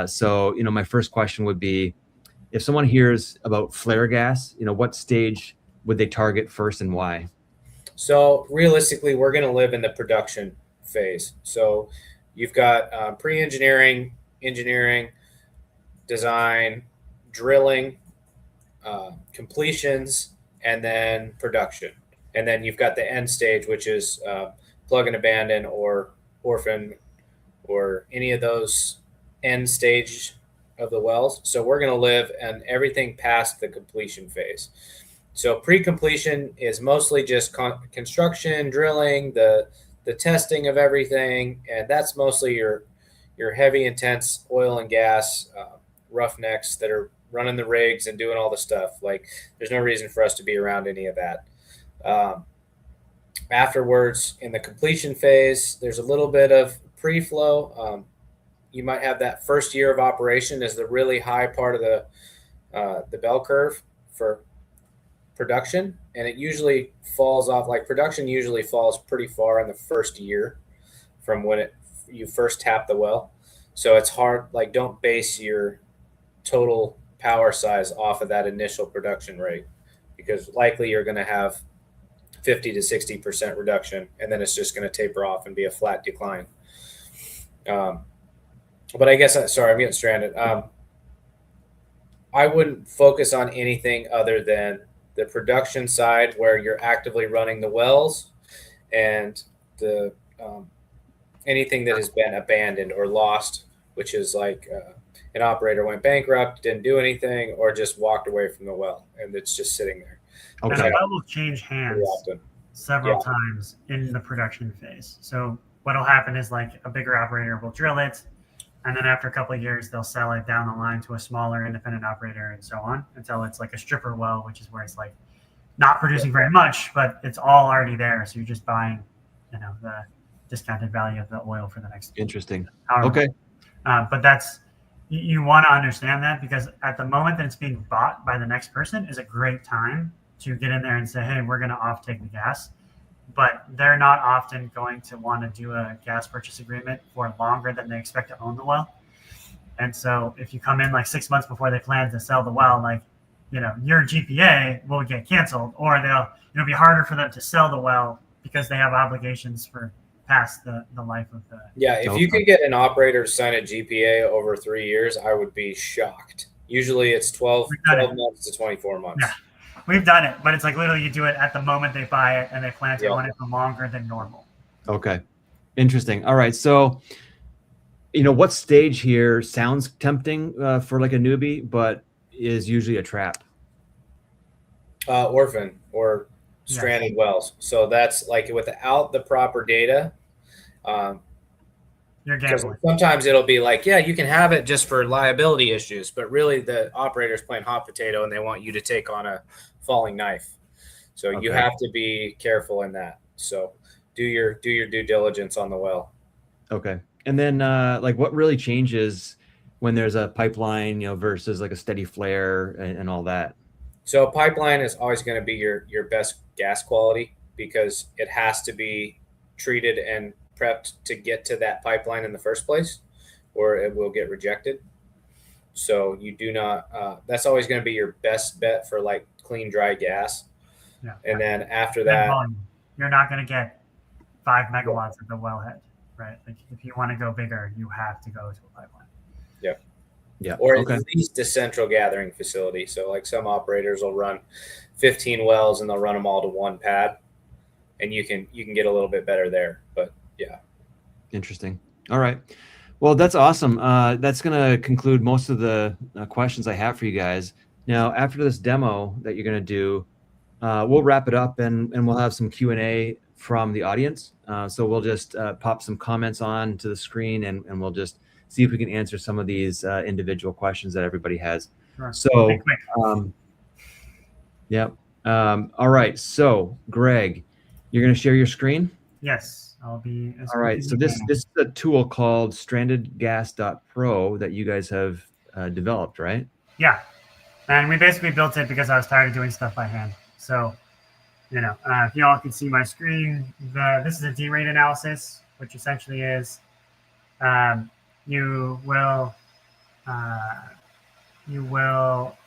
So, my first question would be, if someone hears about flare gas, what stage would they target first and why? So realistically, we're going to live in the production phase. So you've got pre-engineering, engineering, design, drilling, completions, and then production. And then you've got the end stage, which is plug and abandon or orphan or any of those end stage of the wells. So we're going to live in everything past the completion phase. So pre-completion is mostly just construction, drilling, the testing of everything, and that's mostly your heavy, intense oil and gas roughnecks that are running the rigs and doing all the stuff. Like, there's no reason for us to be around any of that. Afterwards, in the completion phase, there's a little bit of pre-flow. You might have that first year of operation as the really high part of the bell curve for production, and it usually falls off. Like, production usually falls pretty far in the first year from when you first tap the well. So it's hard. Like, don't base your total power size off of that initial production rate, because likely you're going to have 50 to 60% reduction, and then it's just going to taper off and be a flat decline. But I guess, sorry, I'm getting stranded. I wouldn't focus on anything other than the production side, where you're actively running the wells, and the anything that has been abandoned or lost, which is like an operator went bankrupt, didn't do anything, or just walked away from the well, and it's just sitting there. Okay. The well will change hands several times in the production phase. So what'll happen is, like, a bigger operator will drill it, and then after a couple of years, they'll sell it down the line to a smaller independent operator, and so on, until it's like a stripper well, which is where it's like not producing very much, but it's all already there. So you're just buying, the discounted value of the oil for the next. Interesting. Okay. But that's, you want to understand that, because at the moment that it's being bought by the next person is a great time to get in there and say, hey, we're going to offtake the gas. but they're not often going to want to do a gas purchase agreement for longer than they expect to own the well. And so if you come in like 6 months before they plan to sell the well, like, your GPA will get canceled, or it'll be harder for them to sell the well because they have obligations for past the life of the. Yeah, if you could get an operator to sign a GPA over 3 years, I would be shocked. Usually it's 12 months to 24 months. Yeah, we've done it, but it's like literally you do it at the moment they buy it and they plan to own it for longer than normal. Okay. Interesting. All right. So, what stage here sounds tempting for like a newbie, but is usually a trap? Orphan or stranded wells. So that's like without the proper data. You're gambling. Sometimes it'll be like, yeah, you can have it just for liability issues, but really the operator's playing hot potato and they want you to take on a falling knife. So you have to be careful in that. So do your due diligence on the well. Okay. And then like what really changes when there's a pipeline, versus like a steady flare and all that? So a pipeline is always going to be your best gas quality because it has to be treated and prepped to get to that pipeline in the first place, or it will get rejected. So you do not. That's always going to be your best bet for like clean, dry gas. Yeah. And then after that, you're not going to get 5 megawatts at the wellhead, right? Like if you want to go bigger, you have to go to a pipeline. Yeah. Yeah. Or at least a central gathering facility. So like some operators will run 15 wells and they'll run them all to one pad, and you can get a little bit better there. But yeah. Interesting. All right. Well, that's awesome. That's going to conclude most of the questions I have for you guys. Now, after this demo that you're going to do, we'll wrap it up and we'll have some Q&A from the audience. So we'll just pop some comments on to the screen and we'll just see if we can answer some of these individual questions that everybody has. Sure. So, yeah. All right. So, Greg, you're going to share your screen? Yes, I'll be. All right. So this is a tool called strandedgas.pro that you guys have developed, right? Yeah. And we basically built it because I was tired of doing stuff by hand. So, if you all can see my screen, this is a D-rate analysis, which essentially is you will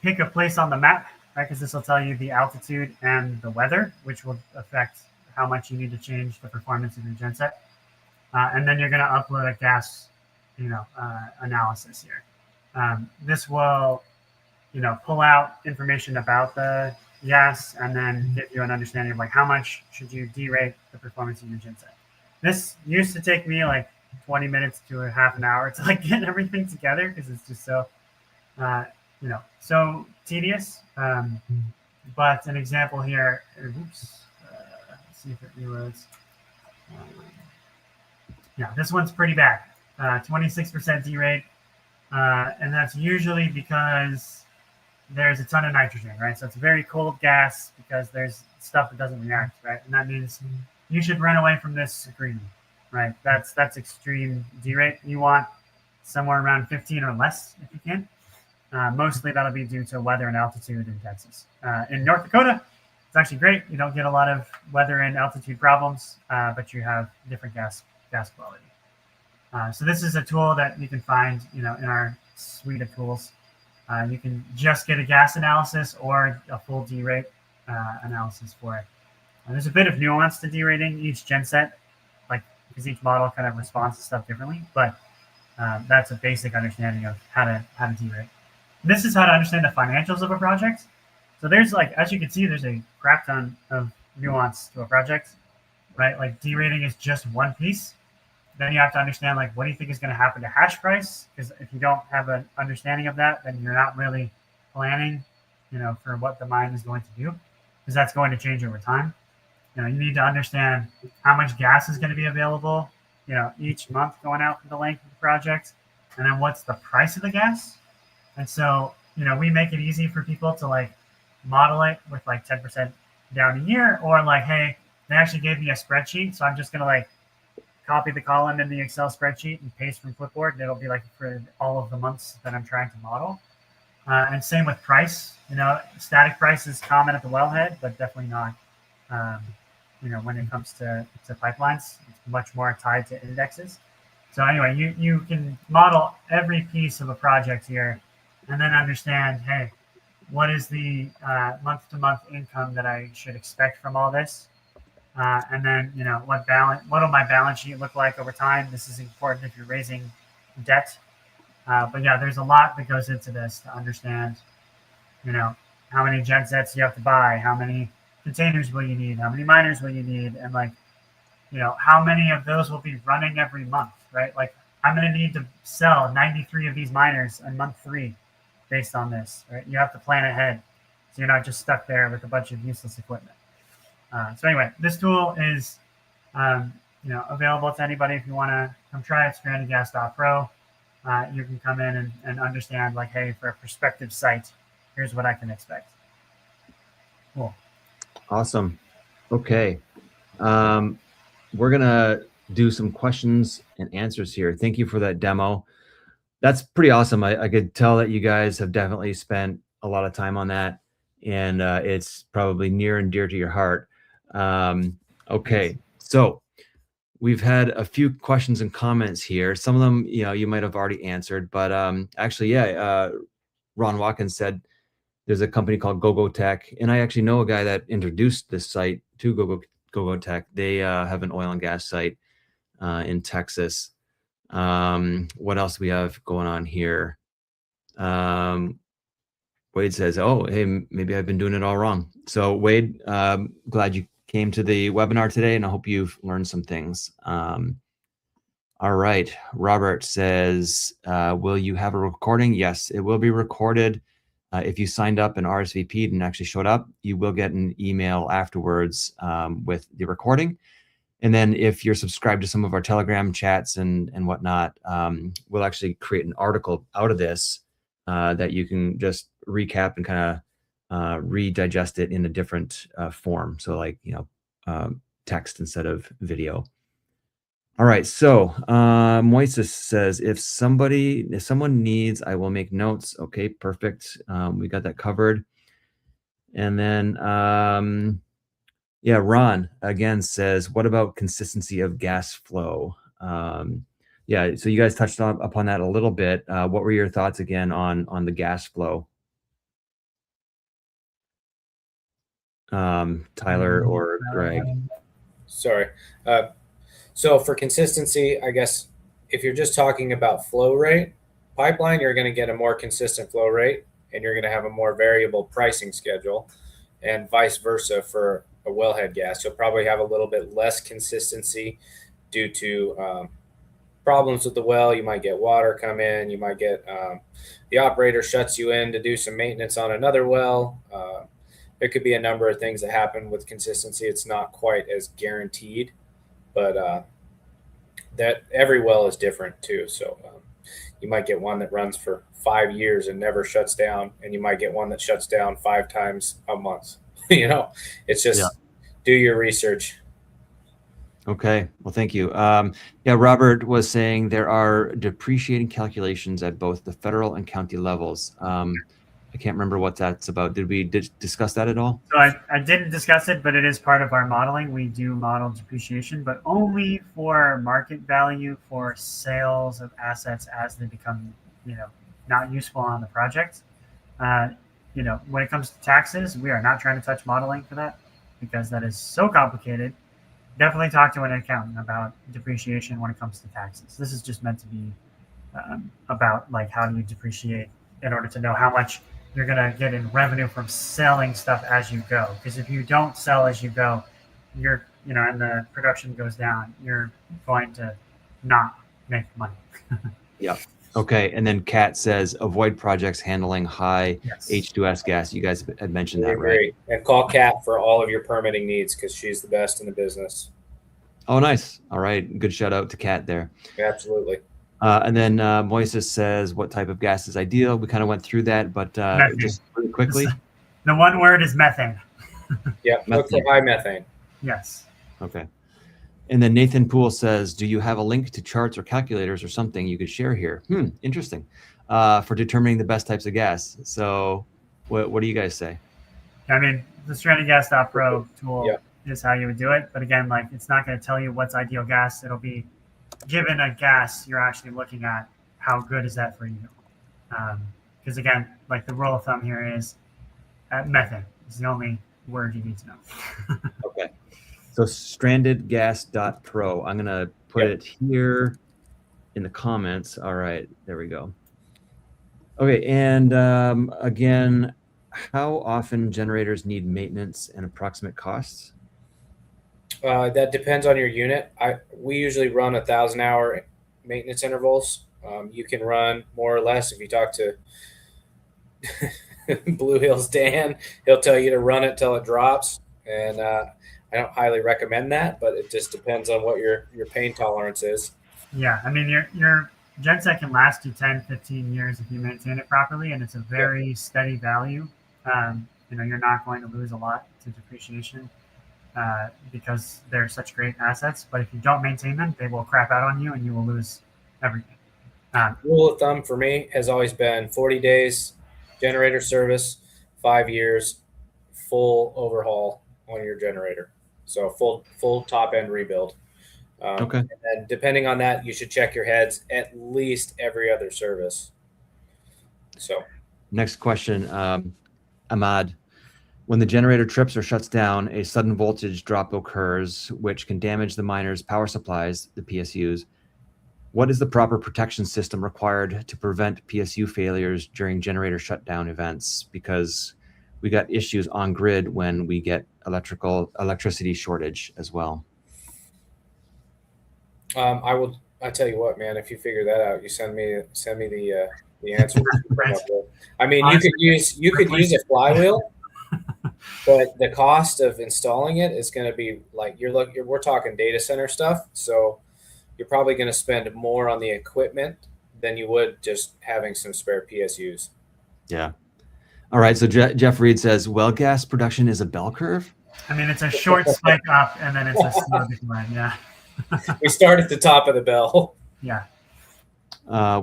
pick a place on the map, right? Because this will tell you the altitude and the weather, which will affect how much you need to change the performance of your genset. And then you're going to upload a gas, analysis here. This will, pull out information about the gas and then give you an understanding of like how much should you derate the performance of your genset. This used to take me like 20 minutes to a half an hour to like get everything together because it's just so, so tedious. But an example here, let's see if it reloads. Yeah, this one's pretty bad. 26% derate. And that's usually because there's a ton of nitrogen, right? So it's a very cold gas because there's stuff that doesn't react, right? And that means you should run away from this screen, right? That's extreme derate. You want somewhere around 15 or less if you can. Mostly that'll be due to weather and altitude in Texas. In North Dakota, it's actually great. You don't get a lot of weather and altitude problems, but you have different gas quality. So this is a tool that you can find, in our suite of tools. You can just get a gas analysis or a full derate analysis for it. There's a bit of nuance to derating each genset, because each model kind of responds to stuff differently. But that's a basic understanding of how to derate. This is how to understand the financials of a project. So there's as you can see, there's a crap ton of nuance to a project, right? Like derating is just one piece. Then you have to understand what do you think is going to happen to hash price? Because if you don't have an understanding of that, then you're not really planning, for what the mine is going to do, because that's going to change over time. You need to understand how much gas is going to be available, each month going out for the length of the project, and then what's the price of the gas. And so, we make it easy for people to model it with 10% down a year, or hey, they actually gave me a spreadsheet, so I'm just going to copy the column in the Excel spreadsheet and paste from clipboard, and it'll be for all of the months that I'm trying to model. And same with price. Static price is common at the wellhead, but definitely not when it comes to pipelines. It's much more tied to indexes. So anyway, you can model every piece of a project here and then understand, hey, what is the month-to-month income that I should expect from all this? And then, what will my balance sheet look like over time? This is important if you're raising debt. But yeah, there's a lot that goes into this to understand, how many gen sets you have to buy, how many containers will you need, how many miners will you need, and how many of those will be running every month, right? Like, I'm going to need to sell 93 of these miners in month 3 based on this, right? You have to plan ahead so you're not just stuck there with a bunch of useless equipment. So anyway, this tool is, available to anybody. If you want to come try it, strandedgas.pro. You can come in and understand, like, hey, for a prospective site, here's what I can expect. Cool. Awesome. Okay. We're going to do some questions and answers here. Thank you for that demo. That's pretty awesome. I could tell that you guys have definitely spent a lot of time on that, and it's probably near and dear to your heart. Okay. So we've had a few questions and comments here. Some of them, you might have already answered, but actually, Ron Watkins said there's a company called GoGo Tech, and I actually know a guy that introduced this site to GoGo Tech. They have an oil and gas site in Texas. What else do we have going on here? Wade says, oh, hey, maybe I've been doing it all wrong. So Wade, glad you came to the webinar today, and I hope you've learned some things. All right. Robert says, will you have a recording? Yes, it will be recorded. If you signed up and RSVP'd and actually showed up, you will get an email afterwards with the recording. And then if you're subscribed to some of our Telegram chats and whatnot, we'll actually create an article out of this that you can just recap and kind of redigest it in a different form. So like, text instead of video. All right. So Moises says, if someone needs, I will make notes. Okay, perfect. We got that covered. And then, Ron again says, what about consistency of gas flow? So you guys touched upon that a little bit. What were your thoughts again on the gas flow? Tyler or Greg? Sorry. So for consistency, I guess if you're just talking about flow rate, pipeline, you're going to get a more consistent flow rate, and you're going to have a more variable pricing schedule, and vice versa for a wellhead gas. You'll probably have a little bit less consistency due to problems with the well. You might get water come in. You might get the operator shuts you in to do some maintenance on another well. There could be a number of things that happen with consistency. It's not quite as guaranteed, but that every well is different too. So you might get one that runs for 5 years and never shuts down, and you might get one that shuts down 5 times a month. It's just do your research. Okay. Well, thank you. Robert was saying there are depreciating calculations at both the federal and county levels. I can't remember what that's about. Did we discuss that at all? So I didn't discuss it, but it is part of our modeling. We do model depreciation, but only for market value for sales of assets as they become, not useful on the project. When it comes to taxes, we are not trying to touch modeling for that because that is so complicated. Definitely talk to an accountant about depreciation when it comes to taxes. This is just meant to be about like how do you depreciate in order to know how much you're going to get in revenue from selling stuff as you go. Because if you don't sell as you go, you're, and the production goes down, you're going to not make money. Yeah. Okay. And then Kat says, avoid projects handling high H2S gas. You guys had mentioned that, right? And call Kat for all of your permitting needs because she's the best in the business. Oh, nice. All right. Good shout out to Kat there. Absolutely. And then Moises says, what type of gas is ideal? We kind of went through that, but just really quickly. The one word is methane. Yep. Look for high methane. Yes. Okay. And then Nathan Poole says, do you have a link to charts or calculators or something you could share here? Interesting. For determining the best types of gas. So what do you guys say? I mean, the strandedgas.pro tool is how you would do it. But again, like it's not going to tell you what's ideal gas. It'll be given a gas, you're actually looking at how good is that for you. Because again, like the rule of thumb here is methane is the only word you need to know. Okay. So strandedgas.pro. I'm going to put it here in the comments. All right. There we go. Okay. And again, how often generators need maintenance and approximate costs? That depends on your unit. We usually run 1,000-hour maintenance intervals. You can run more or less. If you talk to Blue Hills Dan, he'll tell you to run it till it drops. And I don't highly recommend that, but it just depends on what your pain tolerance is. Yeah, I mean your genset can last you 10, 15 years if you maintain it properly, and it's a very steady value. You're not going to lose a lot to depreciation because they're such great assets. But if you don't maintain them, they will crap out on you, and you will lose everything. Rule of thumb for me has always been 40 days generator service, 5 years full overhaul on your generator. So full top end rebuild. Okay. And then depending on that, you should check your heads at least every other service. So next question, Ahmad. When the generator trips or shuts down, a sudden voltage drop occurs, which can damage the miner's power supplies, the PSUs. What is the proper protection system required to prevent PSU failures during generator shutdown events? Because we got issues on grid when we get electricity shortage as well. I tell you what, man, if you figure that out, you send me the answer. I mean, you could use a flywheel, but the cost of installing it is going to be like we're talking data center stuff. So you're probably going to spend more on the equipment than you would just having some spare PSUs. Yeah. All right. So Jeff Reed says, well, gas production is a bell curve. I mean, it's a short spike up and then it's a slow decline. Yeah. We start at the top of the bell. Yeah.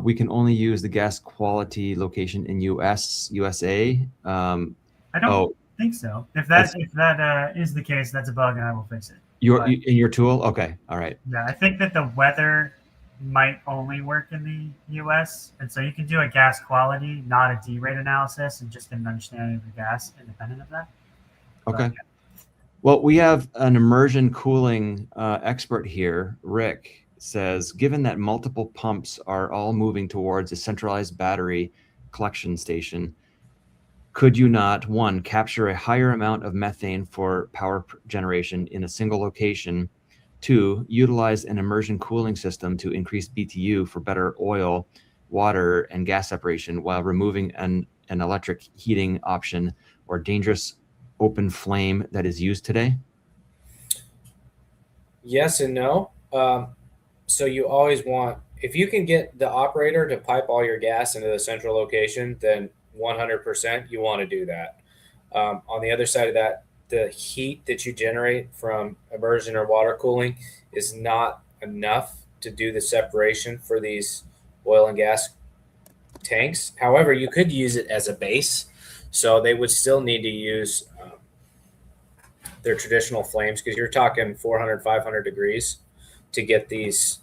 We can only use the gas quality location in USA. I don't think so. If that is the case, that's a bug and I will fix it. In your tool? Okay. All right. Yeah, I think that the weather might only work in the US. And so you can do a gas quality, not a D-rate analysis, and just get an understanding of the gas independent of that. Okay. Well, we have an immersion cooling expert here. Rick says, given that multiple pumps are all moving towards a centralized battery collection station, could you not, one, capture a higher amount of methane for power generation in a single location, two, utilize an immersion cooling system to increase BTU for better oil, water, and gas separation while removing an electric heating option or dangerous open flame that is used today? Yes and no. So you always want, if you can get the operator to pipe all your gas into the central location, then 100% you want to do that. On the other side of that, the heat that you generate from immersion or water cooling is not enough to do the separation for these oil and gas tanks. However, you could use it as a base. So they would still need to use their traditional flames because you're talking 400, 500 degrees to get these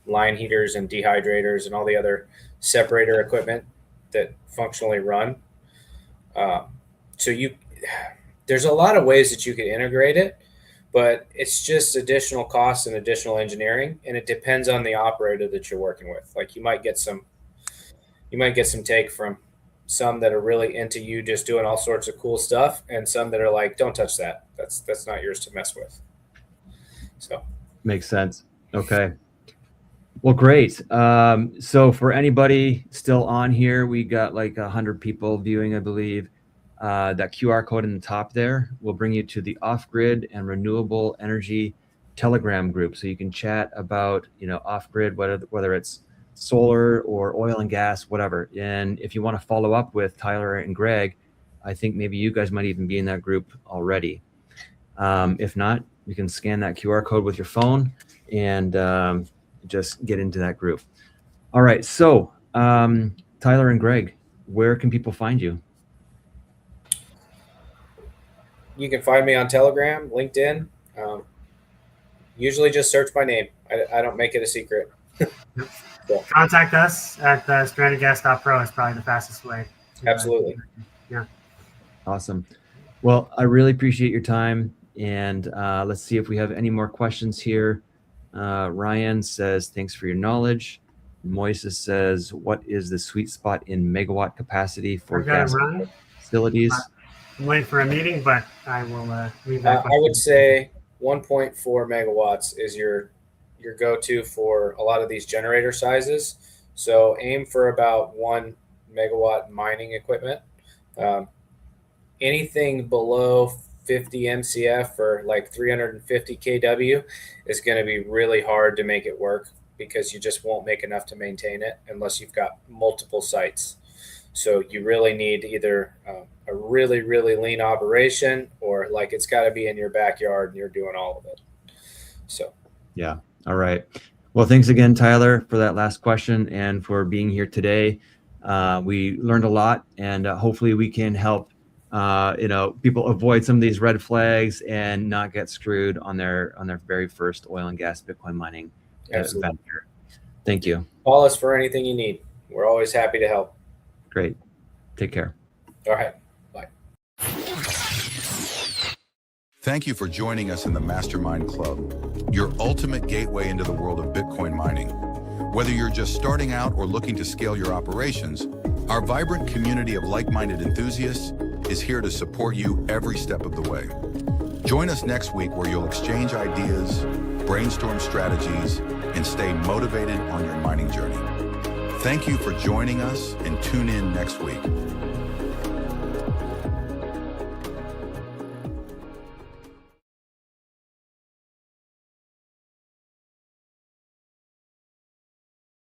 line heaters and dehydrators and all the other separator equipment that functionally run. There's a lot of ways that you could integrate it, but it's just additional costs and additional engineering, and it depends on the operator that you're working with. Like you might get some take from some that are really into you just doing all sorts of cool stuff, and some that are like, don't touch that. That's not yours to mess with. So makes sense. Okay. Well, great. So for anybody still on here, we got like 100 people viewing, I believe. That QR code in the top there will bring you to the off-grid and renewable energy Telegram group. So you can chat about, off-grid, whether it's solar or oil and gas, whatever. And if you want to follow up with Tyler and Greg, I think maybe you guys might even be in that group already. If not, you can scan that QR code with your phone and just get into that group. All right. So Tyler and Greg, where can people find you? you can find me on Telegram, LinkedIn. Usually just search my name. I don't make it a secret. So, Contact us at strandedgas.pro is probably the fastest way. Absolutely. Awesome. Well, I really appreciate your time. And let's see if we have any more questions here. Ryan says, thanks for your knowledge. Moises says, what is the sweet spot in megawatt capacity for gas facilities? I'm waiting for a meeting, but I will leave that question. I would say 1.4 megawatts is your go-to for a lot of these generator sizes. So aim for about 1 megawatt mining equipment. Anything below 50 MCF or like 350 kW is going to be really hard to make it work, because you just won't make enough to maintain it unless you've got multiple sites. So you really need either a really, really lean operation, or like it's got to be in your backyard and you're doing all of it. So, yeah. All right. Well, thanks again, Tyler, for that last question and for being here today. We learned a lot, and hopefully we can help people avoid some of these red flags and not get screwed on their very first oil and gas Bitcoin mining venture. Thank you. Call us for anything you need. We're always happy to help. Great. Take care. All right. Bye. Thank you for joining us in the Mastermind Club, your ultimate gateway into the world of Bitcoin mining. Whether you're just starting out or looking to scale your operations, our vibrant community of like-minded enthusiasts is here to support you every step of the way. Join us next week, where you'll exchange ideas, brainstorm strategies, and stay motivated on your mining journey. Thank you for joining us, and tune in next week.